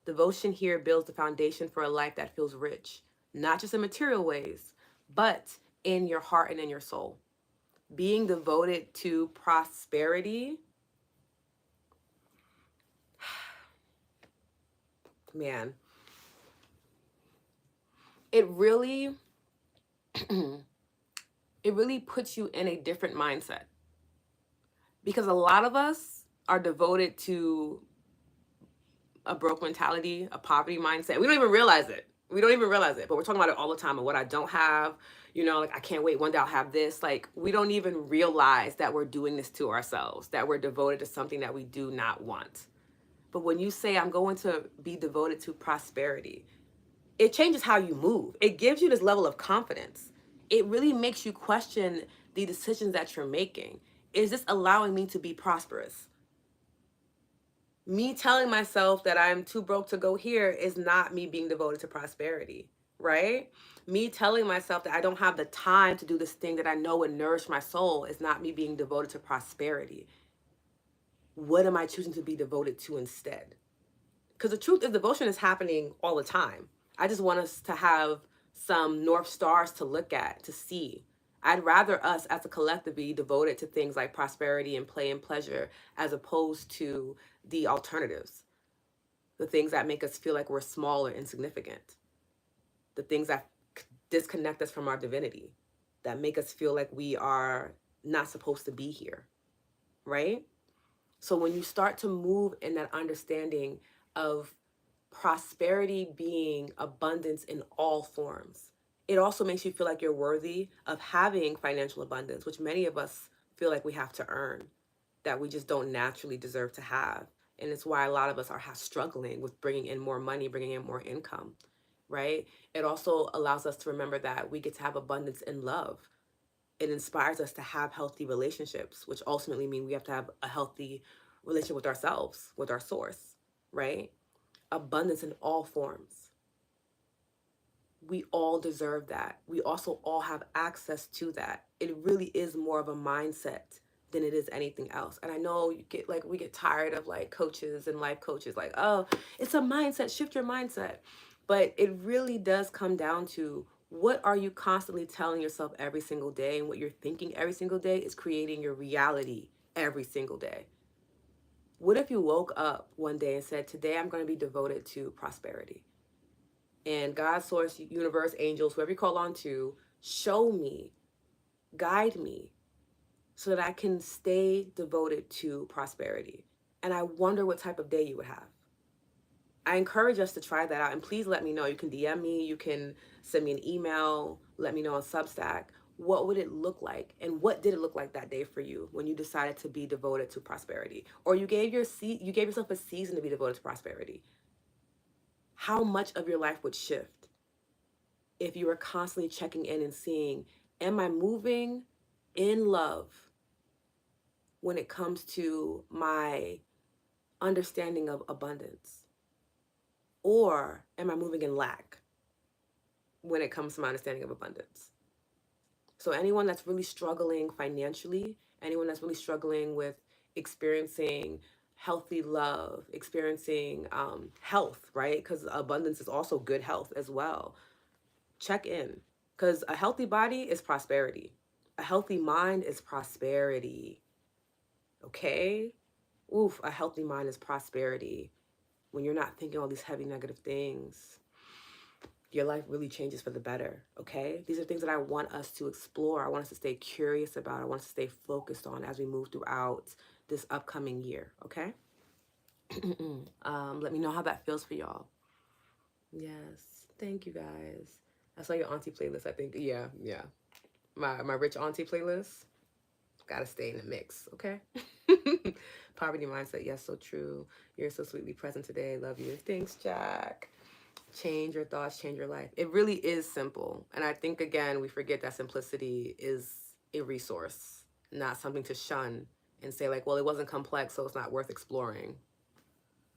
Devotion here builds the foundation for a life that feels rich, not just in material ways, but in your heart and in your soul. Being devoted to prosperity, man, it really it really puts you in a different mindset because a lot of us are devoted to a broke mentality, a poverty mindset. We don't even realize it. We don't even realize it, but we're talking about it all the time and what I don't have, like I can't wait one day I'll have this. Like we don't even realize that we're doing this to ourselves, that we're devoted to something that we do not want. But when you say I'm going to be devoted to prosperity, it changes how you move. It gives you this level of confidence. It really makes you question the decisions that you're making. Is this allowing me to be prosperous? Me telling myself that I'm too broke to go here is not me being devoted to prosperity, right? Me telling myself that I don't have the time to do this thing that I know would nourish my soul is not me being devoted to prosperity. What am I choosing to be devoted to instead? Because the truth is, devotion is happening all the time. I just want us to have some North Stars to look at, to see. I'd rather us as a collective be devoted to things like prosperity and play and pleasure as opposed to the alternatives, the things that make us feel like we're small or insignificant, the things that disconnect us from our divinity, that make us feel like we are not supposed to be here, right? So when you start to move in that understanding of prosperity being abundance in all forms, it also makes you feel like you're worthy of having financial abundance, which many of us feel like we have to earn, that we just don't naturally deserve to have. And it's why a lot of us are struggling with bringing in more money, bringing in more income, right? It also allows us to remember that we get to have abundance in love. It inspires us to have healthy relationships, which ultimately mean we have to have a healthy relationship with ourselves, with our source, right? Abundance in all forms. We all deserve that. We also all have access to that. It really is more of a mindset than it is anything else. And I know we get tired of like coaches and life coaches like, oh, it's a mindset, shift your mindset. But it really does come down to what are you constantly telling yourself every single day, and what you're thinking every single day is creating your reality every single day. What if you woke up one day and said, today I'm going to be devoted to prosperity? And God, source, universe, angels, whoever you call on to, show me, guide me so that I can stay devoted to prosperity. And I wonder what type of day you would have. I encourage us to try that out. And please let me know. You can DM me, you can send me an email, let me know on Substack. What would it look like? And what did it look like that day for you when you decided to be devoted to prosperity? Or you gave yourself a season to be devoted to prosperity. How much of your life would shift? if you are constantly checking in and seeing, am I moving in love when it comes to my understanding of abundance? Or am I moving in lack when it comes to my understanding of abundance? So anyone that's really struggling financially, anyone that's really struggling with experiencing healthy love, experiencing health, right? Because abundance is also good health as well. Check in, because a healthy body is prosperity. A healthy mind is prosperity. Okay? Oof, a healthy mind is prosperity. When you're not thinking all these heavy negative things, your life really changes for the better. Okay, these are things that I want us to explore. I want us to stay curious about. I want us to stay focused on as we move throughout this upcoming year. Okay. Let me know how that feels for y'all. Yes, thank you guys. I saw your auntie playlist. I think yeah. My rich auntie playlist. Gotta stay in the mix. Okay. Poverty mindset. Yes, so true. You're so sweetly present today. Love you. Thanks, Jack. Change your thoughts, change your life. It really is simple. And I think, again, we forget that simplicity is a resource, not something to shun and say, like, well, it wasn't complex, so it's not worth exploring.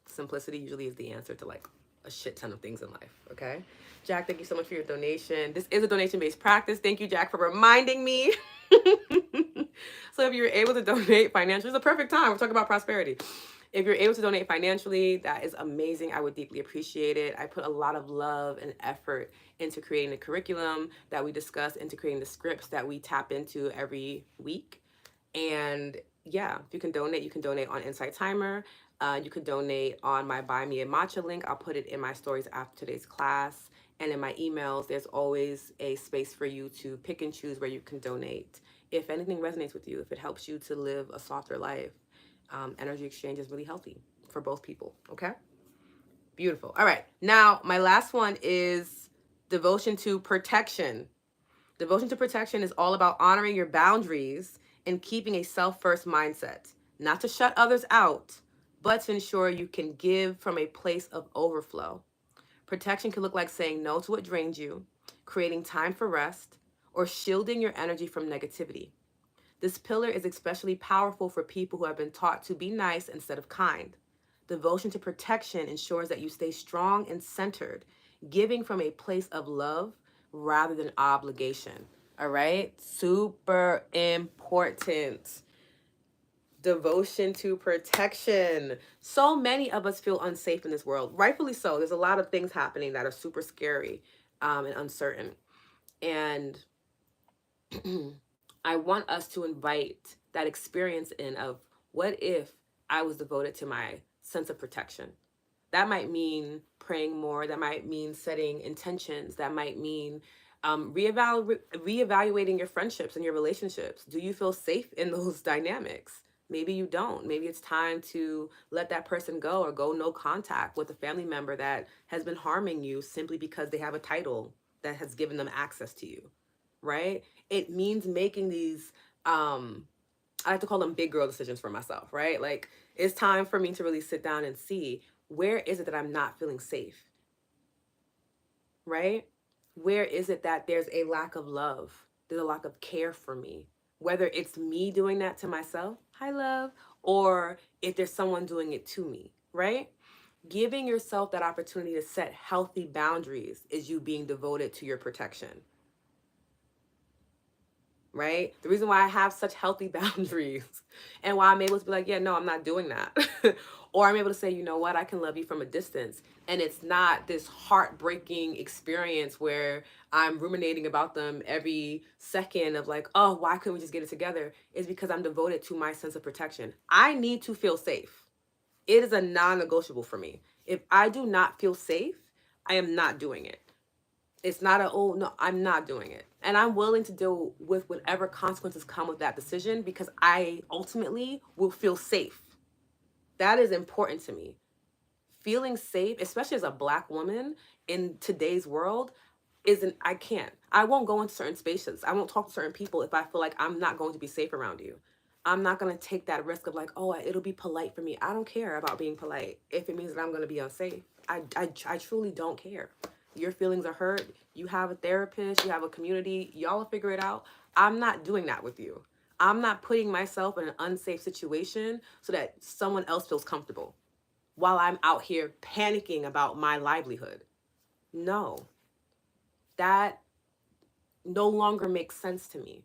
Simplicity usually is the answer to like a shit ton of things in life. Okay. Jack, thank you so much for your donation. This is a donation based practice. Thank you, Jack, for reminding me. So if you're able to donate financially, it's a perfect time. We're talking about prosperity. If you're able to donate financially, that is amazing. I would deeply appreciate it. I put a lot of love and effort into creating the curriculum that we discuss, into creating the scripts that we tap into every week. And yeah, if you can donate on Insight Timer. You can donate on my Buy Me a Matcha link. I'll put it in my stories after today's class. And in my emails, there's always a space for you to pick and choose where you can donate. If anything resonates with you, if it helps you to live a softer life, energy exchange is really healthy for both people. Okay? Beautiful. All right. Now, my last one is devotion to protection. Devotion to protection is all about honoring your boundaries and keeping a self-first mindset, not to shut others out, but to ensure you can give from a place of overflow. Protection can look like saying no to what drains you, creating time for rest, or shielding your energy from negativity. This pillar is especially powerful for people who have been taught to be nice instead of kind. Devotion to protection ensures that you stay strong and centered, giving from a place of love rather than obligation. All right? Super important. Devotion to protection. So many of us feel unsafe in this world, rightfully so. There's a lot of things happening that are super scary and uncertain. And I want us to invite that experience in of what if I was devoted to my sense of protection? That might mean praying more. That might mean setting intentions. That might mean reevaluating your friendships and your relationships. Do you feel safe in those dynamics? Maybe you don't. Maybe it's time to let that person go or go no contact with a family member that has been harming you simply because they have a title that has given them access to you, right? It means making these I like to call them big girl decisions for myself, right? Like it's time for me to really sit down and see, where is it that I'm not feeling safe, right? Where is it that there's a lack of love? There's a lack of care for me. Whether it's me doing that to myself, hi love, or if there's someone doing it to me, right? Giving yourself that opportunity to set healthy boundaries is you being devoted to your protection, right? The reason why I have such healthy boundaries and why I'm able to be like, yeah, no, I'm not doing that. Or I'm able to say, you know what, I can love you from a distance. And it's not this heartbreaking experience where I'm ruminating about them every second of like, oh, why couldn't we just get it together? Is because I'm devoted to my sense of protection. I need to feel safe. It is a non-negotiable for me. If I do not feel safe, I am not doing it. It's not a, oh, no, I'm not doing it. And I'm willing to deal with whatever consequences come with that decision because I ultimately will feel safe. That is important to me. Feeling safe, especially as a Black woman in today's world, I can't. I won't go into certain spaces. I won't talk to certain people if I feel like I'm not going to be safe around you. I'm not going to take that risk of like, oh, it'll be polite for me. I don't care about being polite if it means that I'm going to be unsafe. I truly don't care. Your feelings are hurt. You have a therapist, you have a community, y'all will figure it out. I'm not doing that with you. I'm not putting myself in an unsafe situation so that someone else feels comfortable while I'm out here panicking about my livelihood. No, that no longer makes sense to me.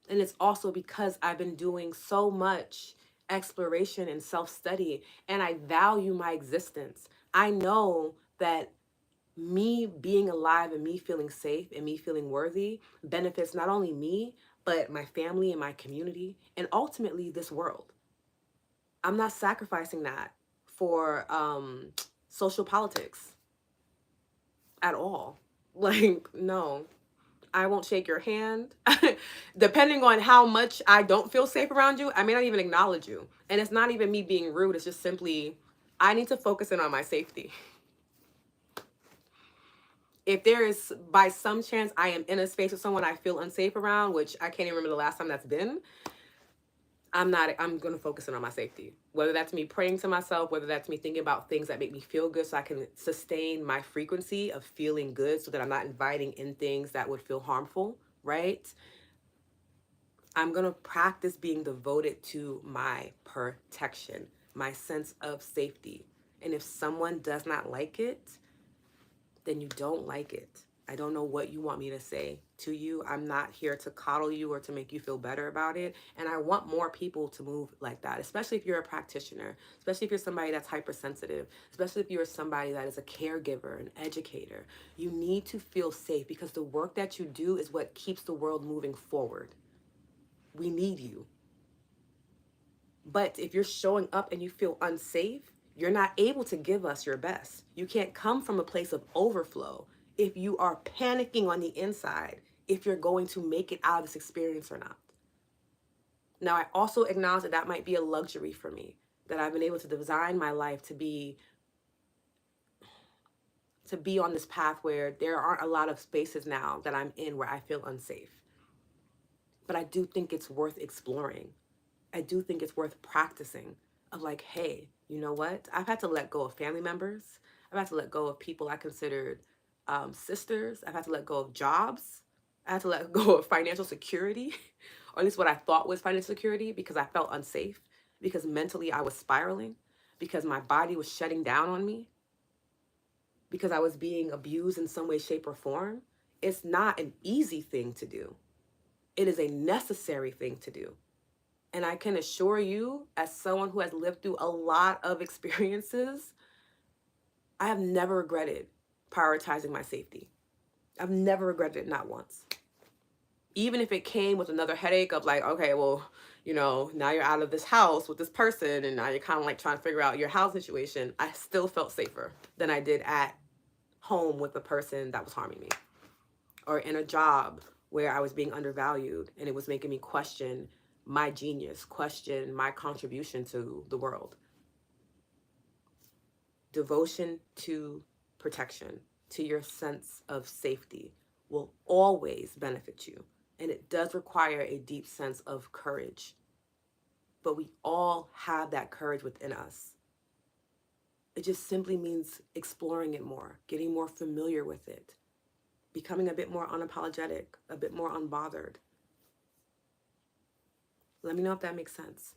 And it's also because I've been doing so much exploration and self study, and I value my existence. I know that me being alive and me feeling safe and me feeling worthy benefits not only me, but my family and my community, and ultimately this world. I'm not sacrificing that for social politics at all. Like, no, I won't shake your hand. Depending on how much I don't feel safe around you, I may not even acknowledge you. And it's not even me being rude, it's just simply, I need to focus in on my safety. If there is, by some chance, I am in a space with someone I feel unsafe around, which I can't even remember the last time that's been, I'm going to focus in on my safety. Whether that's me praying to myself, whether that's me thinking about things that make me feel good so I can sustain my frequency of feeling good so that I'm not inviting in things that would feel harmful, right? I'm going to practice being devoted to my protection, my sense of safety. And if someone does not like it, then you don't like it. I don't know what you want me to say to you. I'm not here to coddle you or to make you feel better about it. And I want more people to move like that, especially if you're a practitioner, especially if you're somebody that's hypersensitive, especially if you're somebody that is a caregiver, an educator. You need to feel safe because the work that you do is what keeps the world moving forward. We need you. But if you're showing up and you feel unsafe, you're not able to give us your best. You can't come from a place of overflow if you are panicking on the inside, if you're going to make it out of this experience or not. Now, I also acknowledge that that might be a luxury for me, that I've been able to design my life to be on this path where there aren't a lot of spaces now that I'm in where I feel unsafe. But I do think it's worth exploring. I do think it's worth practicing of like, hey, you know what? I've had to let go of family members. I've had to let go of people I considered sisters. I've had to let go of jobs. I had to let go of financial security, or at least what I thought was financial security, because I felt unsafe, because mentally I was spiraling, because my body was shutting down on me, because I was being abused in some way, shape, or form. It's not an easy thing to do. It is a necessary thing to do. And I can assure you, as someone who has lived through a lot of experiences, I have never regretted prioritizing my safety. I've never regretted it, not once. Even if it came with another headache of like, okay, well, you know, now you're out of this house with this person and now you're kind of like trying to figure out your house situation, I still felt safer than I did at home with the person that was harming me, or in a job where I was being undervalued and it was making me question my genius, question my contribution to the world. Devotion to protection, to your sense of safety, will always benefit you. And it does require a deep sense of courage. But we all have that courage within us. It just simply means exploring it more, getting more familiar with it, becoming a bit more unapologetic, a bit more unbothered. Let me know if that makes sense.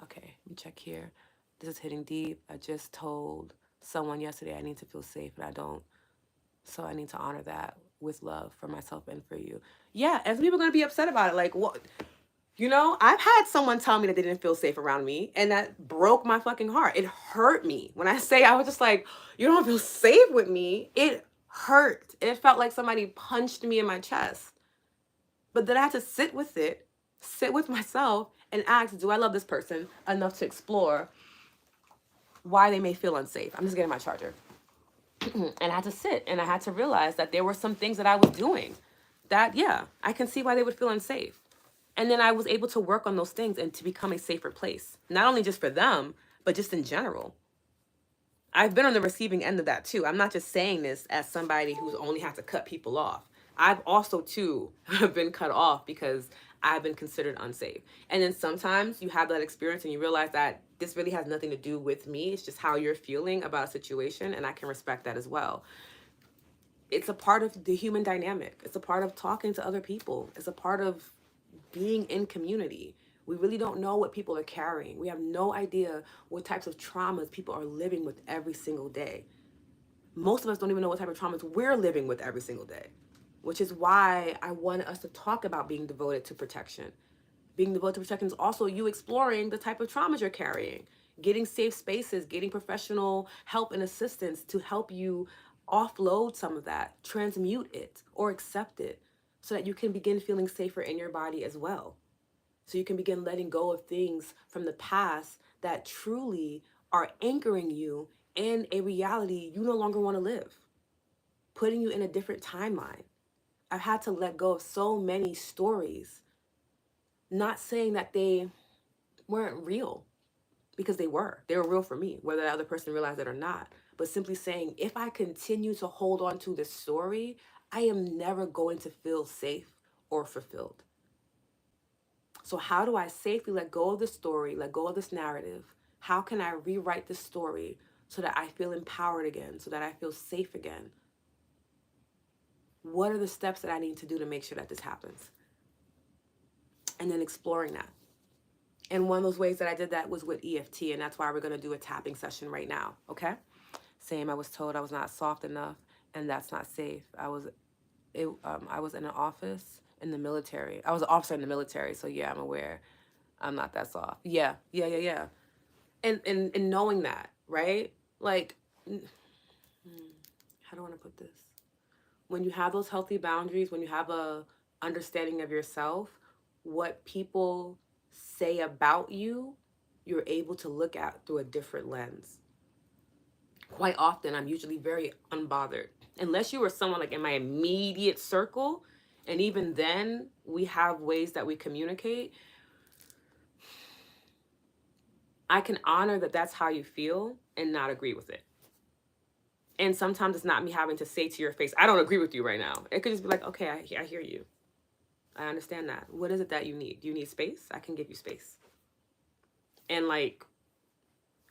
Okay, let me check here. This is hitting deep. I just told someone yesterday I need to feel safe, but I don't. So I need to honor that with love for myself and for you. Yeah, and people are going to be upset about it. Like, what? You know, I've had someone tell me that they didn't feel safe around me, and that broke my fucking heart. It hurt me. When I say I was just like, you don't feel safe with me, it hurt. It felt like somebody punched me in my chest. But then I had to sit with it, sit with myself, and ask, do I love this person enough to explore why they may feel unsafe? I'm just getting my charger. And I had to sit and I had to realize that there were some things that I was doing that, yeah, I can see why they would feel unsafe. And then I was able to work on those things and to become a safer place, not only just for them, but just in general. I've been on the receiving end of that too. I'm not just saying this as somebody who's only had to cut people off. I've also too been cut off because I've been considered unsafe. And then sometimes you have that experience and you realize that this really has nothing to do with me. It's just how you're feeling about a situation, and I can respect that as well. It's a part of the human dynamic. It's a part of talking to other people. It's a part of being in community. We really don't know what people are carrying. We have no idea what types of traumas people are living with every single day. Most of us don't even know what type of traumas we're living with every single day, which is why I wanted us to talk about being devoted to protection. Being devoted to protection is also you exploring the type of traumas you're carrying, getting safe spaces, getting professional help and assistance to help you offload some of that, transmute it, or accept it so that you can begin feeling safer in your body as well. So you can begin letting go of things from the past that truly are anchoring you in a reality you no longer want to live, putting you in a different timeline. I've had to let go of so many stories, not saying that they weren't real, because they were. They were real for me, whether that other person realized it or not. But simply saying, if I continue to hold on to this story, I am never going to feel safe or fulfilled. So, how do I safely let go of the story, let go of this narrative? How can I rewrite the story so that I feel empowered again, so that I feel safe again? What are the steps that I need to do to make sure that this happens? And then exploring that. And one of those ways that I did that was with EFT, and that's why we're going to do a tapping session right now, okay? Same, I was told I was not soft enough, and that's not safe. I was in an office in the military. I was an officer in the military, so yeah, I'm aware. I'm not that soft. Yeah. And knowing that, right? Like, how do I want to put this? When you have those healthy boundaries, when you have a understanding of yourself, what people say about you, you're able to look at through a different lens. Quite often, I'm usually very unbothered. Unless you were someone like in my immediate circle, and even then, we have ways that we communicate. I can honor that that's how you feel and not agree with it. And sometimes it's not me having to say to your face, I don't agree with you right now. It could just be like, okay, I hear you. I understand that. What is it that you need? Do you need space? I can give you space. And like,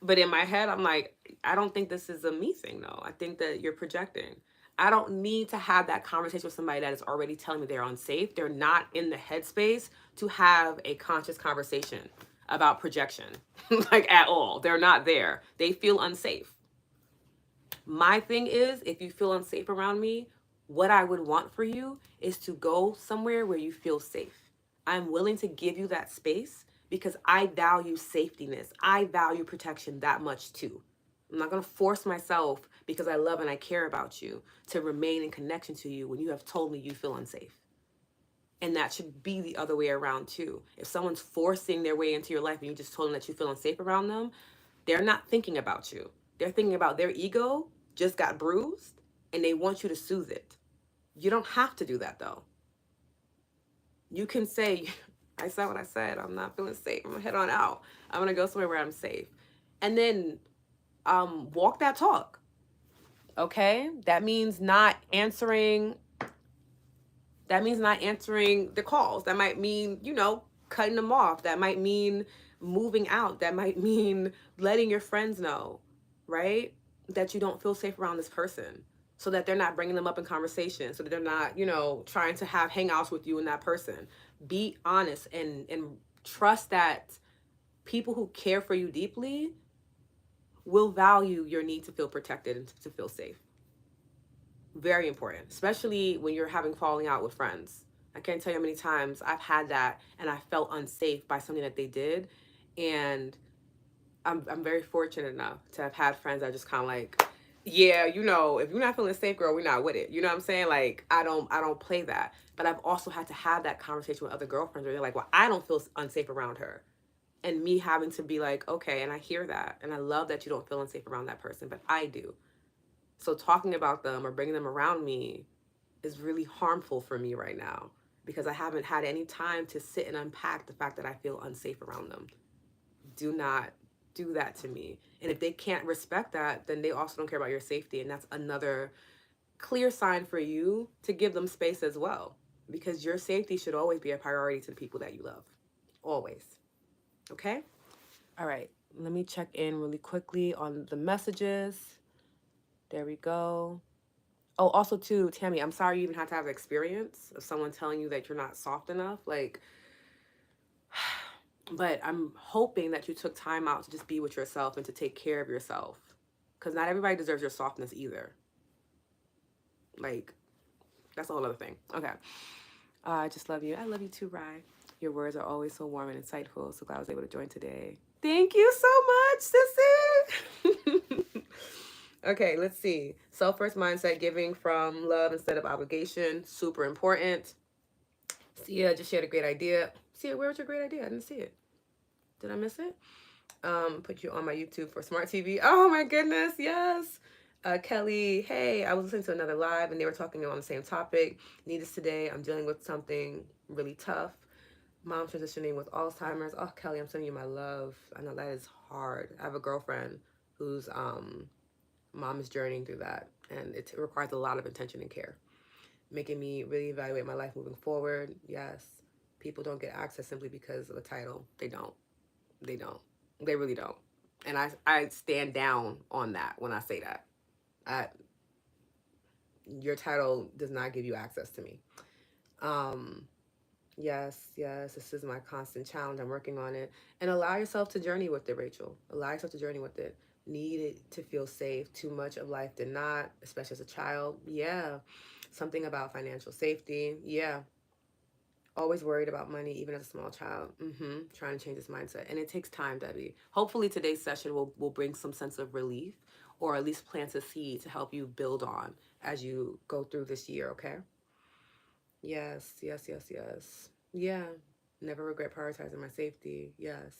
but in my head, I'm like, I don't think this is a me thing though. I think that you're projecting. I don't need to have that conversation with somebody that is already telling me they're unsafe. They're not in the headspace to have a conscious conversation about projection, like at all. They're not there. They feel unsafe. My thing is, if you feel unsafe around me, what I would want for you is to go somewhere where you feel safe. I'm willing to give you that space because I value safetyness. I value protection that much too. I'm not going to force myself because I love and I care about you to remain in connection to you when you have told me you feel unsafe. And that should be the other way around too. If someone's forcing their way into your life and you just told them that you feel unsafe around them, they're not thinking about you. They're thinking about their ego just got bruised and they want you to soothe it. You don't have to do that though. You can say, I said what I said. I'm not feeling safe. I'm gonna head on out. I'm gonna go somewhere where I'm safe. And then walk that talk. Okay? That means not answering the calls. That might mean, cutting them off. That might mean moving out. That might mean letting your friends know, right? That you don't feel safe around this person so that they're not bringing them up in conversation, so that they're not, trying to have hangouts with you and that person. Be honest and trust that people who care for you deeply will value your need to feel protected and to feel safe. Very important, especially when you're having falling out with friends. I can't tell you how many times I've had that and I felt unsafe by something that they did. And I'm very fortunate enough to have had friends that just kind of like, yeah, if you're not feeling safe, girl, we're not with it. You know what I'm saying? Like, I don't play that. But I've also had to have that conversation with other girlfriends where they're like, well, I don't feel unsafe around her. And me having to be like, okay, and I hear that. And I love that you don't feel unsafe around that person, but I do. So talking about them or bringing them around me is really harmful for me right now because I haven't had any time to sit and unpack the fact that I feel unsafe around them. Do not do that to me. And if they can't respect that, then they also don't care about your safety. And that's another clear sign for you to give them space as well, because your safety should always be a priority to the people that you love. Always. Okay? All right. Let me check in really quickly on the messages. There we go. Oh, also too, Tammy, I'm sorry you even have to have the experience of someone telling you that you're not soft enough. Like, but I'm hoping that you took time out to just be with yourself and to take care of yourself. Because not everybody deserves your softness either. Like, that's a whole other thing. Okay. I just love you. I love you too, Rye. Your words are always so warm and insightful. So glad I was able to join today. Thank you so much, sissy. Okay, let's see. Self first mindset, giving from love instead of obligation. Super important. Sia just shared a great idea. Sia, where was your great idea? I didn't see it. Did I miss it? Put you on my YouTube for smart TV. Oh my goodness, yes. Kelly, hey, I was listening to another live and they were talking on the same topic. Needless today, I'm dealing with something really tough. Mom transitioning with Alzheimer's. Oh, Kelly, I'm sending you my love. I know that is hard. I have a girlfriend whose mom is journeying through that, and it requires a lot of attention and care, making me really evaluate my life moving forward. Yes, people don't get access simply because of a title. They don't. They don't. They really don't. And I stand down on that when I say that. I, your title does not give you access to me. Um, yes, yes, this is my constant challenge. I'm working on it. And allow yourself to journey with it, Rachel. Allow yourself to journey with it. Needed to feel safe. Too much of life did not, especially as a child. Yeah. Something about financial safety. Yeah. Always worried about money, even as a small child. Trying to change this mindset. And it takes time, Debbie. Hopefully today's session will bring some sense of relief or at least plant a seed to help you build on as you go through this year, okay? Yes, yes, yes, yes. Yeah. Never regret prioritizing my safety. Yes.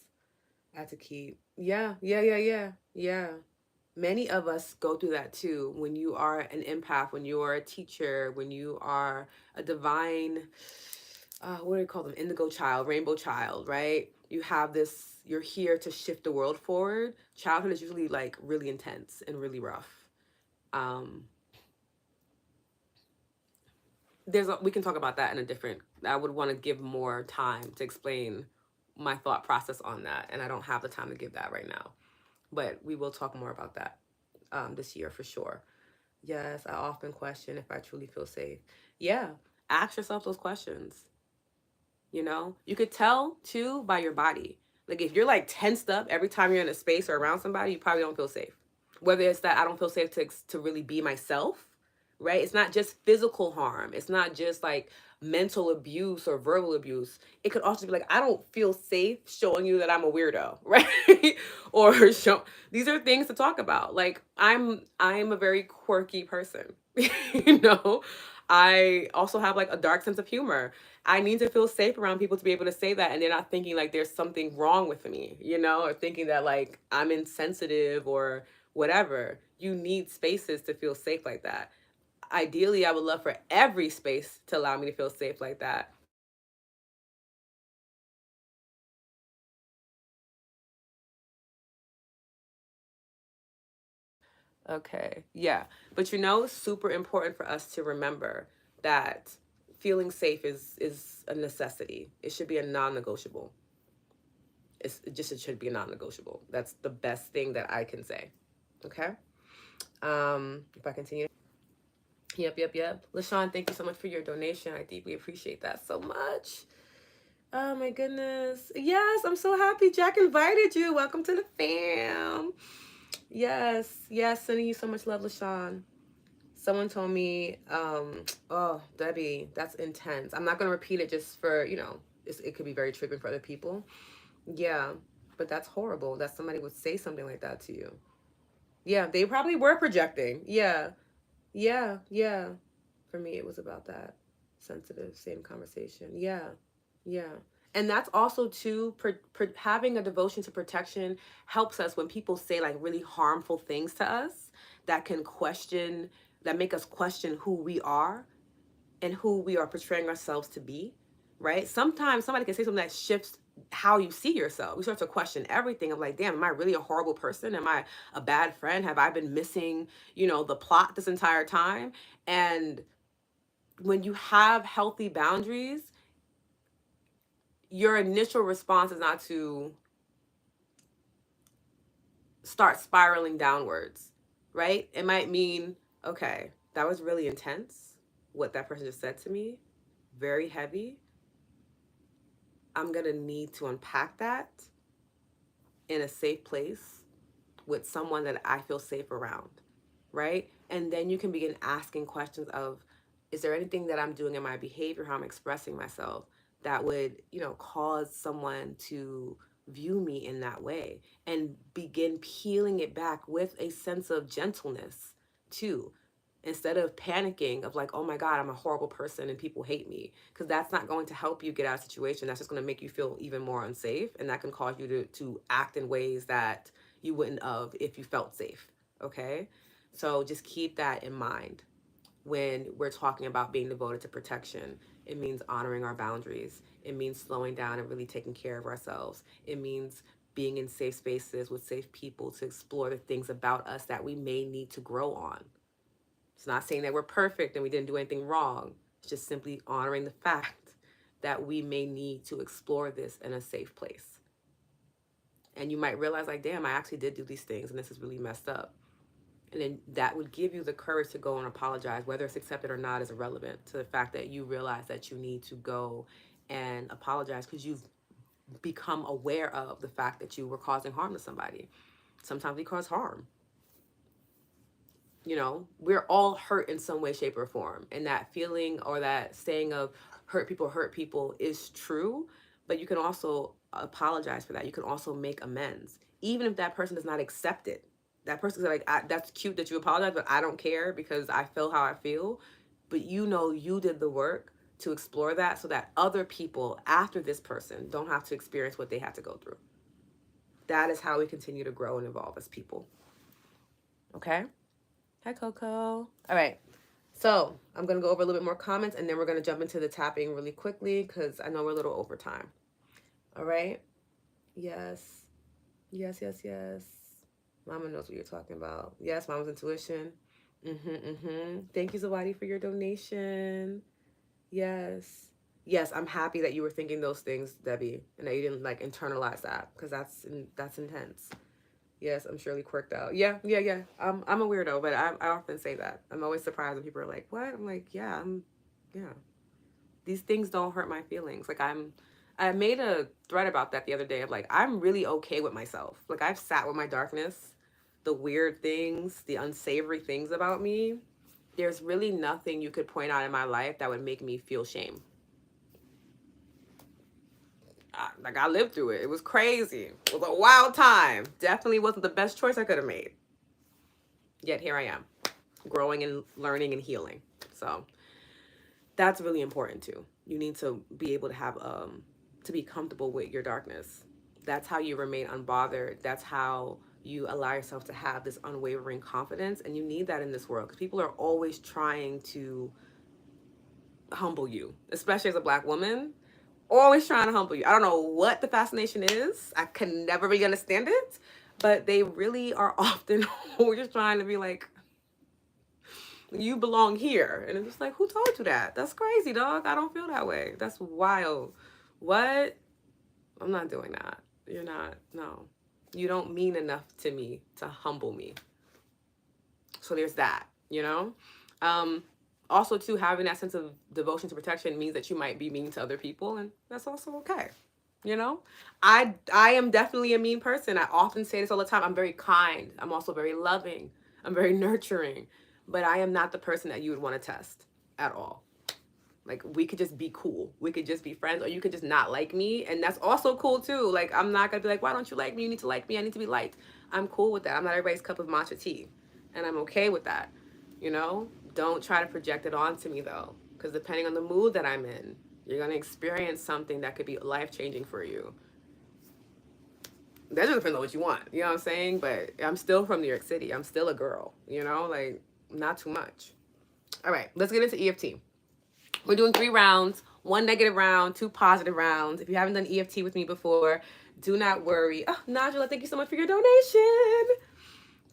I had to keep. Yeah, yeah, yeah, yeah, yeah. Many of us go through that too. When you are an empath, when you are a teacher, when you are a divine, what do you call them? Indigo child, rainbow child, right? You have this, you're here to shift the world forward. Childhood is usually like really intense and really rough. Um, we can talk about that in a different, I would want to give more time to explain my thought process on that. And I don't have the time to give that right now. But we will talk more about that this year for sure. Yes, I often question if I truly feel safe. Yeah, ask yourself those questions. You know, you could tell too by your body. Like if you're like tensed up every time you're in a space or around somebody, you probably don't feel safe. Whether it's that I don't feel safe to really be myself, right? It's not just physical harm. It's not just like mental abuse or verbal abuse. It could also be like I don't feel safe showing you that I'm a weirdo, right? Or show these are things to talk about. Like I'm a very quirky person. you know, I also have like a dark sense of humor. I need to feel safe around people to be able to say that and they're not thinking like there's something wrong with me, or thinking that like I'm insensitive or whatever. You need spaces to feel safe like that. Ideally, I would love for every space to allow me to feel safe like that. Okay. Yeah. But super important for us to remember that feeling safe is a necessity. It should be a non-negotiable. It should be a non-negotiable. That's the best thing that I can say. Okay? If I continue. Yep, yep, yep. LaShawn, thank you so much for your donation. I deeply appreciate that so much. Oh my goodness. Yes, I'm so happy Jack invited you. Welcome to the fam. Yes, yes, sending you so much love, LaShawn. Someone told me, oh, Debbie, that's intense. I'm not going to repeat it just for, it could be very triggering for other people. Yeah, but that's horrible that somebody would say something like that to you. Yeah, they probably were projecting. Yeah, yeah, yeah. For me, it was about that sensitive, same conversation. Yeah, yeah. And that's also too, having a devotion to protection helps us when people say like really harmful things to us that can question, that make us question who we are and who we are portraying ourselves to be, right? Sometimes somebody can say something that shifts how you see yourself. We start to question everything of like, damn, am I really a horrible person? Am I a bad friend? Have I been missing, the plot this entire time? And when you have healthy boundaries, your initial response is not to start spiraling downwards, right? It might mean, okay, That was really intense. What that person just said to me, very heavy. I'm going to need to unpack that in a safe place with someone that I feel safe around, right? And then you can begin asking questions of, is there anything that I'm doing in my behavior, how I'm expressing myself, that would, cause someone to view me in that way? And begin peeling it back with a sense of gentleness too. Instead of panicking of like, oh my God, I'm a horrible person and people hate me. Because that's not going to help you get out of a situation. That's just going to make you feel even more unsafe. And that can cause you to act in ways that you wouldn't have if you felt safe. Okay? So just keep that in mind when we're talking about being devoted to protection. It means honoring our boundaries. It means slowing down and really taking care of ourselves. It means being in safe spaces with safe people to explore the things about us that we may need to grow on. It's not saying that we're perfect and we didn't do anything wrong. It's just simply honoring the fact that we may need to explore this in a safe place. And you might realize, like, damn, I actually did do these things and this is really messed up. And then that would give you the courage to go and apologize. Whether it's accepted or not is irrelevant to the fact that you realize that you need to go and apologize because you've become aware of the fact that you were causing harm to somebody. Sometimes we cause harm. We're all hurt in some way, shape, or form. And that feeling or that saying of hurt people is true, but you can also apologize for that. You can also make amends. Even if that person does not accept it. That person's like, that's cute that you apologize, but I don't care because I feel how I feel. But you did the work to explore that so that other people after this person don't have to experience what they had to go through. That is how we continue to grow and evolve as people. Okay? Hi, Coco. All right. So I'm going to go over a little bit more comments and then we're going to jump into the tapping really quickly because I know we're a little over time. All right. Yes. Yes, yes, yes. Mama knows what you're talking about. Yes, Mama's intuition. Thank you, Zawadi, for your donation. Yes. Yes, I'm happy that you were thinking those things, Debbie, and that you didn't like internalize that because that's intense. Yes, I'm surely quirked out. Yeah. I'm a weirdo, but I often say that. I'm always surprised when people are like, "What?" I'm like, "Yeah, yeah. These things don't hurt my feelings." Like I made a thread about that the other day of like, I'm really okay with myself. Like I've sat with my darkness, the weird things, the unsavory things about me. There's really nothing you could point out in my life that would make me feel shame. I lived through it. It was crazy. It was a wild time. Definitely wasn't the best choice I could have made. Yet here I am, growing and learning and healing. So that's really important too. You need to be able to have to be comfortable with your darkness. That's how you remain unbothered. That's how you allow yourself to have this unwavering confidence, and you need that in this world because people are always trying to humble you, especially as a Black woman. Always trying to humble you. I don't know what the fascination is. I can never really understand it, but they really are often always trying to be like, you belong here. And it's just like, who told you that? That's crazy, dog. I don't feel that way. That's wild. What? I'm not doing that. You're not. No. You don't mean enough to me to humble me. So there's that, Also, too, having that sense of devotion to protection means that you might be mean to other people, and that's also okay. I am definitely a mean person. I often say this all the time. I'm very kind. I'm also very loving. I'm very nurturing. But I am not the person that you would want to test at all. Like, we could just be cool. We could just be friends, or you could just not like me, and that's also cool too. Like, I'm not gonna be like, why don't you like me? You need to like me. I need to be liked. I'm cool with that. I'm not everybody's cup of matcha tea, and I'm okay with that. Don't try to project it onto me though, because depending on the mood that I'm in, you're gonna experience something that could be life-changing for you. That just depends on what you want. You know what I'm saying? But I'm still from New York City. I'm still a girl. Like, not too much. All right, let's get into EFT. We're doing 3 rounds, 1 negative round, 2 positive rounds. If you haven't done EFT with me before, do not worry. Oh, Najla, thank you so much for your donation.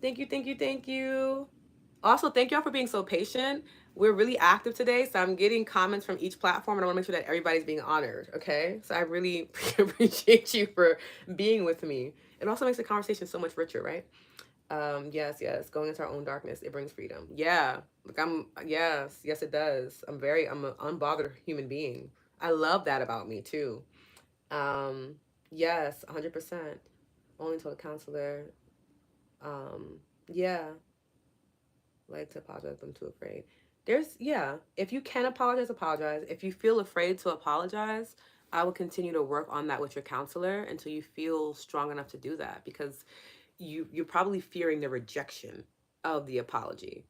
Thank you, thank you, thank you. Also, thank y'all for being so patient. We're really active today, so I'm getting comments from each platform, and I want to make sure that everybody's being honored, okay? So I really appreciate you for being with me. It also makes the conversation so much richer, right? Yes, yes. Going into our own darkness, it brings freedom. Yeah. Like yes, yes, it does. I'm an unbothered human being. I love that about me too. Um, yes, 100%. Only told a counselor. Um, yeah, like to apologize, but I'm too afraid. Yeah, if you can apologize, apologize. If you feel afraid to apologize, I will continue to work on that with your counselor until you feel strong enough to do that, because you're probably fearing the rejection of the apology.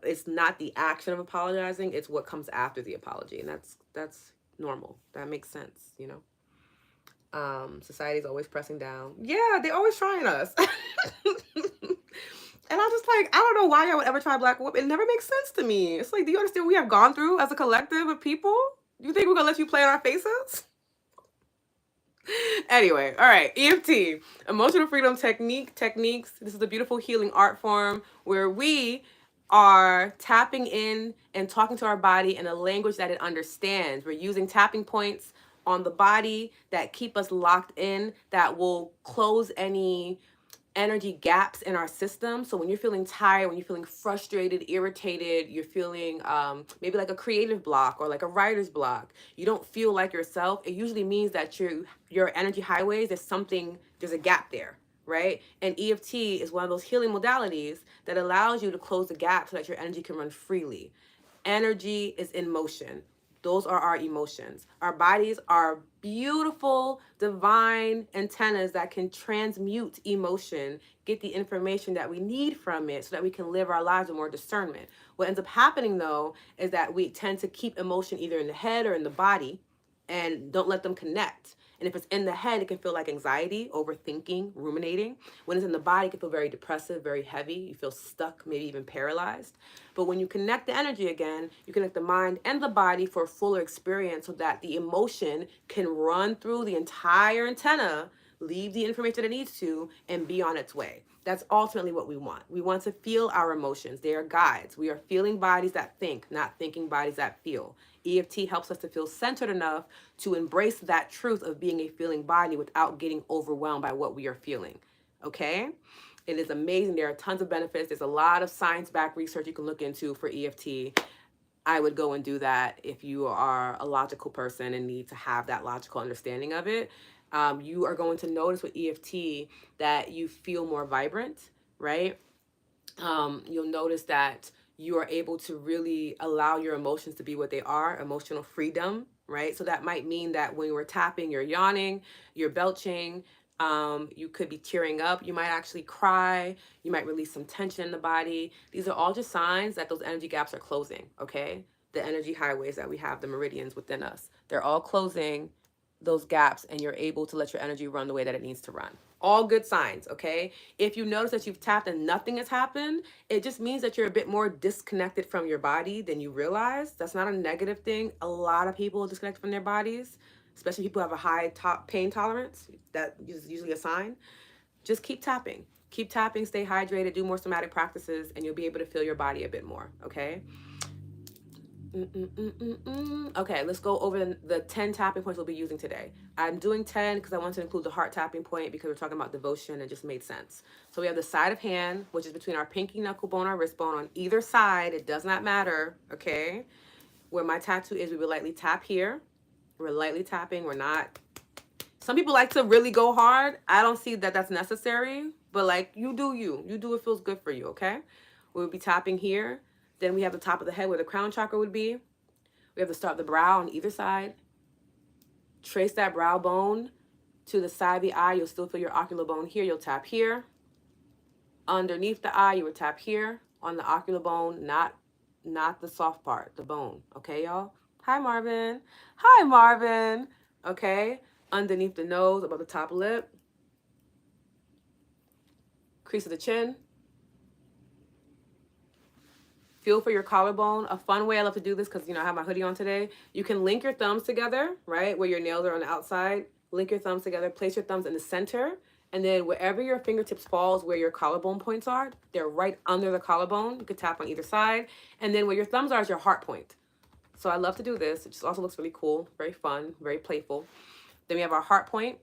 It's not the action of apologizing, it's what comes after the apology, and that's normal. That makes sense, you know. Society's always pressing down. Yeah, they always trying us. And I'm just like, I don't know why I would ever try black whoop. It never makes sense to me. It's like, do you understand what we have gone through as a collective of people? Do you think we're gonna let you play in our faces? Anyway, all right, EFT, emotional freedom techniques. This is a beautiful healing art form where we are tapping in and talking to our body in a language that it understands. We're using tapping points on the body that keep us locked in, that will close any energy gaps in our system. So when you're feeling tired, when you're feeling frustrated, irritated, you're feeling maybe like a creative block or like a writer's block, you don't feel like yourself, it usually means that your energy highways, there's a gap there, right? And EFT is one of those healing modalities that allows you to close the gap so that your energy can run freely. Energy is in motion. Those are our emotions. Our bodies are beautiful, divine antennas that can transmute emotion, get the information that we need from it so that we can live our lives with more discernment. What ends up happening, though, is that we tend to keep emotion either in the head or in the body and don't let them connect. And if it's in the head, it can feel like anxiety, overthinking, ruminating. When it's in the body, it can feel very depressive, very heavy. You feel stuck, maybe even paralyzed. But when you connect the energy again, you connect the mind and the body for a fuller experience so that the emotion can run through the entire antenna, leave the information that it needs to, and be on its way. That's ultimately what we want. We want to feel our emotions. They are guides. We are feeling bodies that think, not thinking bodies that feel. EFT helps us to feel centered enough to embrace that truth of being a feeling body without getting overwhelmed by what we are feeling. Okay? It is amazing. There are tons of benefits. There's a lot of science-backed research you can look into for EFT. I would go and do that if you are a logical person and need to have that logical understanding of it. You are going to notice with EFT that you feel more vibrant, right? You'll notice that you are able to really allow your emotions to be what they are, emotional freedom, right? So that might mean that when you're tapping, you're yawning, you're belching, you could be tearing up, you might actually cry, you might release some tension in the body. These are all just signs that those energy gaps are closing, okay? The energy highways that we have, the meridians within us, they're all closing those gaps, and you're able to let your energy run the way that it needs to run. All good signs, okay? If you notice that you've tapped and nothing has happened, it just means that you're a bit more disconnected from your body than you realize. That's not a negative thing. A lot of people disconnect from their bodies, especially people who have a high pain tolerance. That is usually a sign. Just keep tapping. Keep tapping, stay hydrated, do more somatic practices, and you'll be able to feel your body a bit more, okay? Okay, let's go over the 10 tapping points we'll be using today. I'm doing 10 because I want to include the heart tapping point because we're talking about devotion and it just made sense. So we have the side of hand, which is between our pinky knuckle bone, our wrist bone on either side. It does not matter, okay? Where my tattoo is, we will lightly tap here. We're lightly tapping. We're not. Some people like to really go hard. I don't see that that's necessary, but like you do you. You do what feels good for you, okay? We'll be tapping here. Then we have the top of the head where the crown chakra would be. We have to start the brow on either side. Trace that brow bone to the side of the eye. You'll still feel your ocular bone here. You'll tap here. Underneath the eye, you would tap here on the ocular bone, not the soft part, the bone. Okay, y'all? Hi, Marvin. Hi, Marvin. Okay. Underneath the nose, above the top lip. Crease of the chin. Feel for your collarbone. A fun way I love to do this, because I have my hoodie on today, you can link your thumbs together, right, where your nails are on the outside. Link your thumbs together, place your thumbs in the center, and then wherever your fingertips falls where your collarbone points are, they're right under the collarbone. You could tap on either side. And then where your thumbs are is your heart point. So I love to do this. It just also looks really cool, very fun, very playful. Then we have our heart point.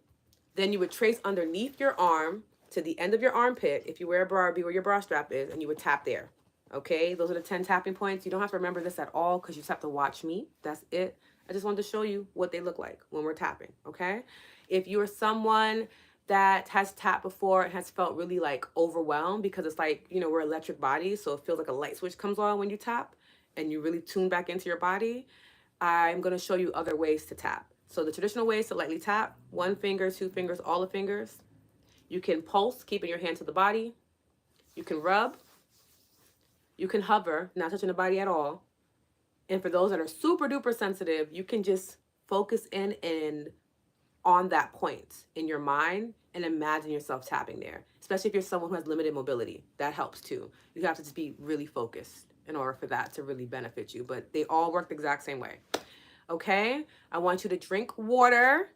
Then you would trace underneath your arm to the end of your armpit. If you wear a bra, be where your bra strap is, and you would tap there. Okay, those are the 10 tapping points. You don't have to remember this at all because you just have to watch me. That's it. I just wanted to show you what they look like when we're tapping, okay? If you are someone that has tapped before and has felt really like overwhelmed, because it's like, you know, we're electric bodies, so it feels like a light switch comes on when you tap and you really tune back into your body, I'm going to show you other ways to tap. So the traditional ways to lightly tap: one finger, two fingers, all the fingers. You can pulse, keeping your hand to the body. You can rub. You can hover, not touching the body at all. And for those that are super duper sensitive, you can just focus in and on that point in your mind and imagine yourself tapping there. Especially if you're someone who has limited mobility, that helps too. You have to just be really focused in order for that to really benefit you. But they all work the exact same way. Okay, I want you to drink water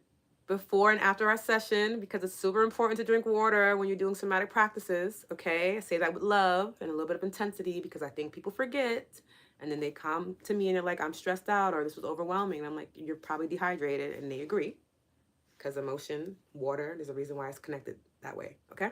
before and after our session, because it's super important to drink water when you're doing somatic practices. Okay, I say that with love and a little bit of intensity because I think people forget, and then they come to me and they're like, I'm stressed out, or this was overwhelming, and I'm like, you're probably dehydrated, and they agree, because emotion, water, there's a reason why it's connected that way. Okay,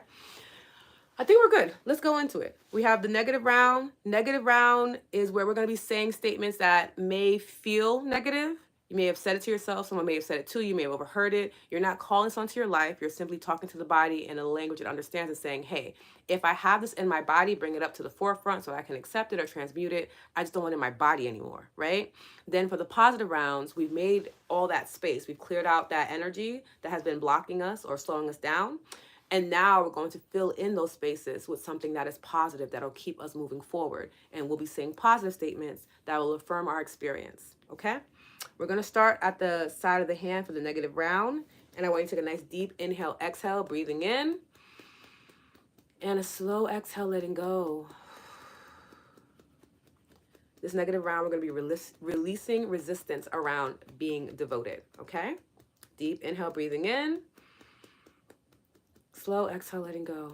I think we're good. Let's go into it. We have the negative round. Negative round is where we're going to be saying statements that may feel negative. You may have said it to yourself. Someone may have said it to you. You may have overheard it. You're not calling this onto your life. You're simply talking to the body in a language it understands and saying, hey, if I have this in my body, bring it up to the forefront so I can accept it or transmute it. I just don't want it in my body anymore, right? Then for the positive rounds, we've made all that space. We've cleared out that energy that has been blocking us or slowing us down. And now we're going to fill in those spaces with something that is positive, that'll keep us moving forward. And we'll be saying positive statements that will affirm our experience, okay? We're going to start at the side of the hand for the negative round. And I want you to take a nice deep inhale, exhale, breathing in. And a slow exhale, letting go. This negative round, we're going to be releasing resistance around being devoted, okay? Deep inhale, breathing in. Slow exhale, letting go.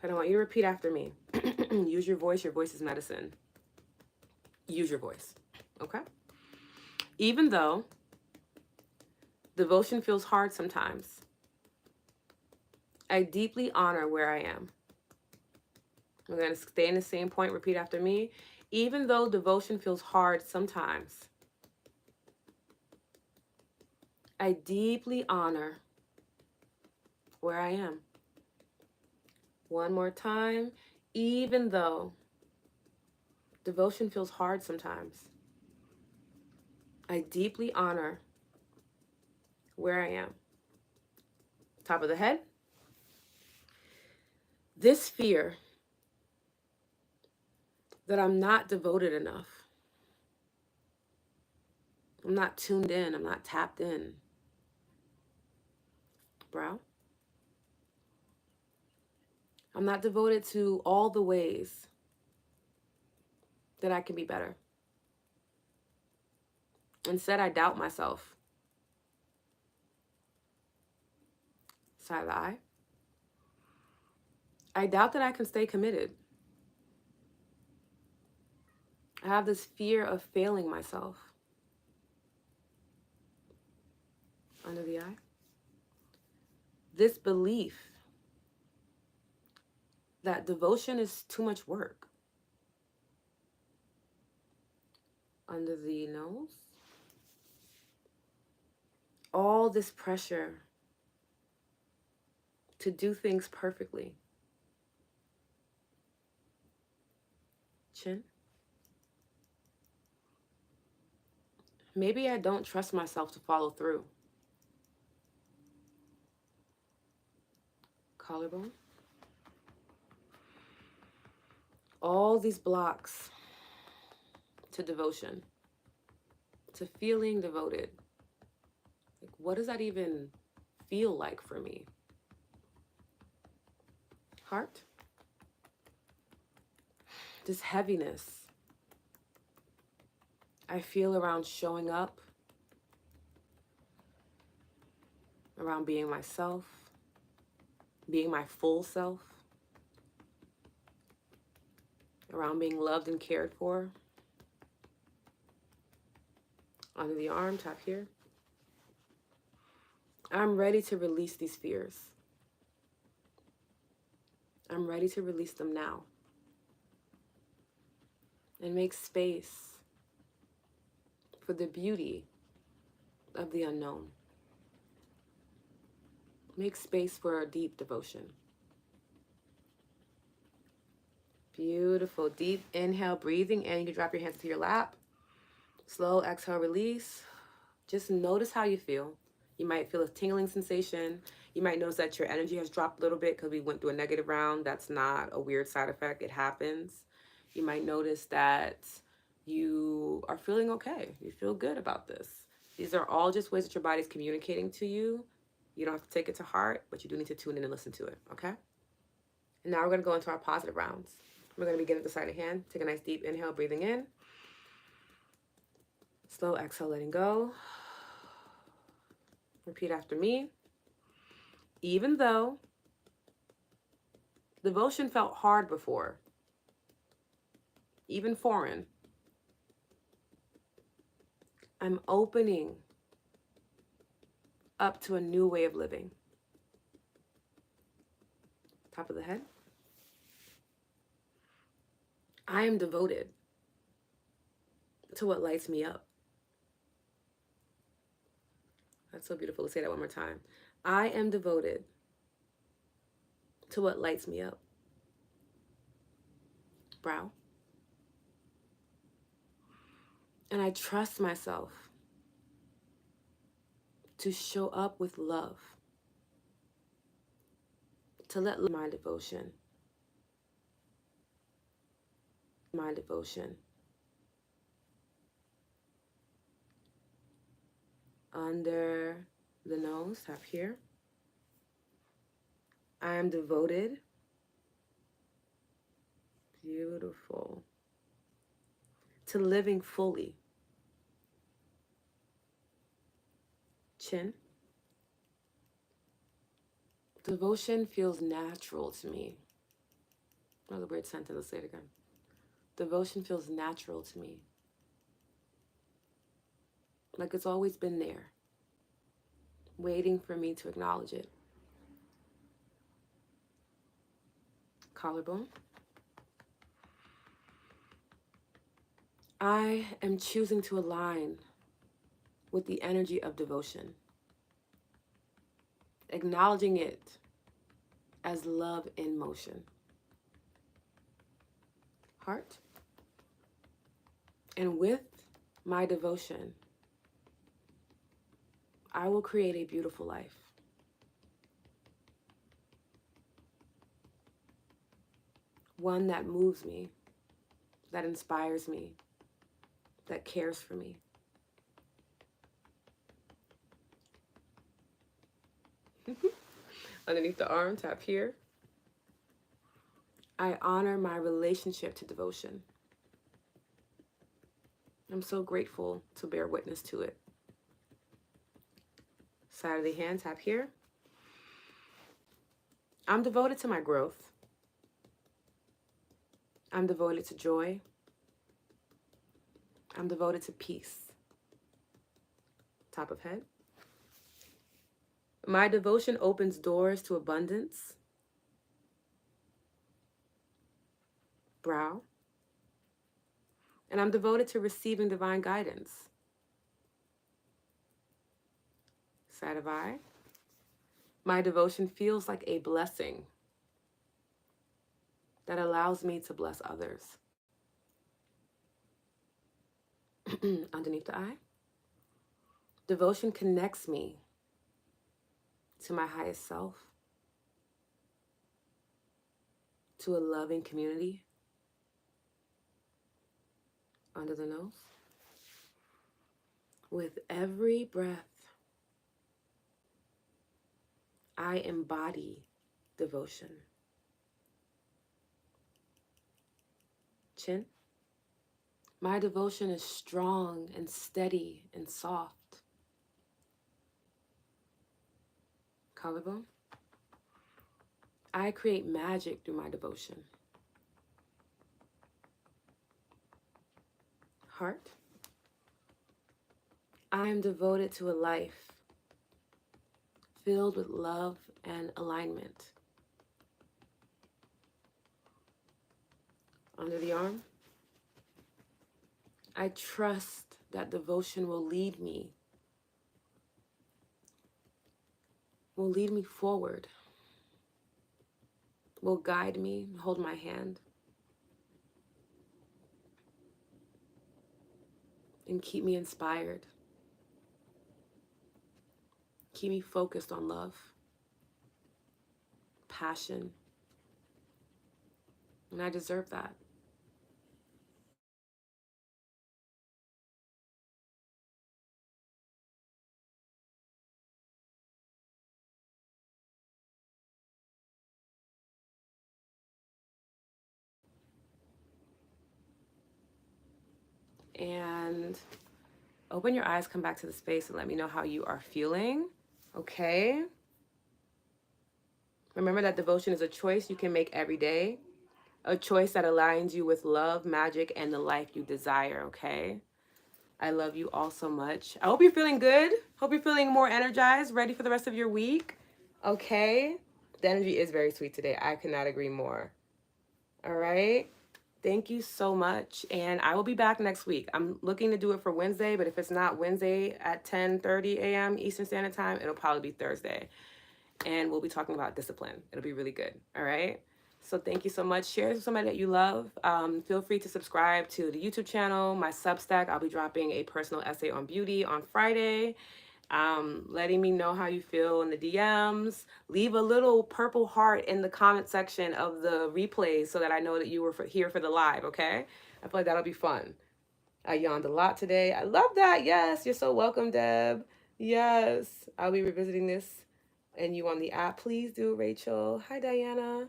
And I want you to repeat after me. Use your voice. Your voice is medicine. Use your voice. Okay? Even though devotion feels hard sometimes, I deeply honor where I am. We're going to stay in the same point. Repeat after me. Even though devotion feels hard sometimes, I deeply honor where I am. One more time. Even though devotion feels hard sometimes, I deeply honor where I am. Top of the head. This fear that I'm not devoted enough. I'm not tuned in. I'm not tapped in. Brow. I'm not devoted to all the ways that I can be better. Instead, I doubt myself. Side of the eye. I doubt that I can stay committed. I have this fear of failing myself. Under the eye. This belief that devotion is too much work. Under the nose. All this pressure to do things perfectly. Chin. Maybe I don't trust myself to follow through. Collarbone. All these blocks to devotion, to feeling devoted. Like, what does that even feel like for me? Heart. This heaviness I feel around showing up, around being myself, being my full self, around being loved and cared for. Under the arm, top here. I'm ready to release these fears. I'm ready to release them now and make space for the beauty of the unknown. Make space for a deep devotion. Beautiful. Deep inhale, breathing in. You can drop your hands to your lap. Slow exhale, release. Just notice how you feel. You might feel a tingling sensation. You might notice that your energy has dropped a little bit because we went through a negative round. That's not a weird side effect. It happens. You might notice that you are feeling okay. You feel good about this. These are all just ways that your body's communicating to you. You don't have to take it to heart, but you do need to tune in and listen to it, okay? And now we're going to go into our positive rounds. We're going to begin at the side of the hand. Take a nice deep inhale, breathing in. Slow exhale, letting go. Repeat after me. Even though devotion felt hard before, even foreign, I'm opening up to a new way of living. Top of the head. I am devoted to what lights me up. That's so beautiful. Let's say that one more time. I am devoted to what lights me up. Brow. And I trust myself to show up with love, to let my devotion, under the nose, up here. I am devoted, beautiful, to living fully. Chin. Devotion feels natural to me. Another weird sentence, let's say it again. Devotion feels natural to me. Like it's always been there, waiting for me to acknowledge it. Collarbone. I am choosing to align with the energy of devotion, acknowledging it as love in motion. Heart. And with my devotion, I will create a beautiful life. One that moves me, that inspires me, that cares for me. Underneath the arm, tap here. I honor my relationship to devotion. I'm so grateful to bear witness to it. Side of the hand, tap here. I'm devoted to my growth. I'm devoted to joy. I'm devoted to peace. Top of head. My devotion opens doors to abundance. Brow. And I'm devoted to receiving divine guidance. Side of eye. My devotion feels like a blessing that allows me to bless others. Underneath the eye. Devotion connects me to my highest self, to a loving community. Under the nose. With every breath, I embody devotion. Chin. My devotion is strong and steady and soft. Collarbone. I create magic through my devotion. Heart. I am devoted to a life filled with love and alignment. under the arm. I trust that devotion will lead me forward, will guide me, hold my hand, and keep me inspired, keep me focused on love, passion, and I deserve that. And open your eyes, come back to the space, and let me know how you are feeling. Okay? Remember that devotion is a choice you can make every day, a choice that aligns you with love, magic, and the life you desire. Okay? I love you all so much. I hope you're feeling good. Hope you're feeling more energized, ready for the rest of your week. Okay? The energy is very sweet today. I could not agree more. All right? Thank you so much. And I will be back next week. I'm looking to do it for Wednesday, but if it's not Wednesday at 10:30 a.m. Eastern Standard Time, it'll probably be Thursday. And we'll be talking about discipline. It'll be really good. All right? So thank you so much. Share with somebody that you love. Feel free to subscribe to the YouTube channel, my Substack. I'll be dropping a personal essay on beauty on Friday. Letting me know how you feel in the DMs. Leave a little purple heart in the comment section of the replays so that I know that you were here for the live, okay? I feel like that'll be fun. I yawned a lot today. I love that. Yes, you're so welcome, Deb. Yes, I'll be revisiting this and you on the app. Please do, Rachel. Hi, Diana.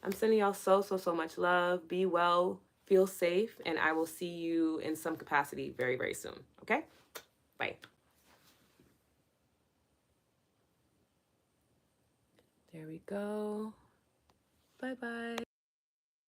I'm sending y'all so much love. Be well, feel safe, and I will see you in some capacity very, very soon, okay? Bye. There we go. Bye-bye.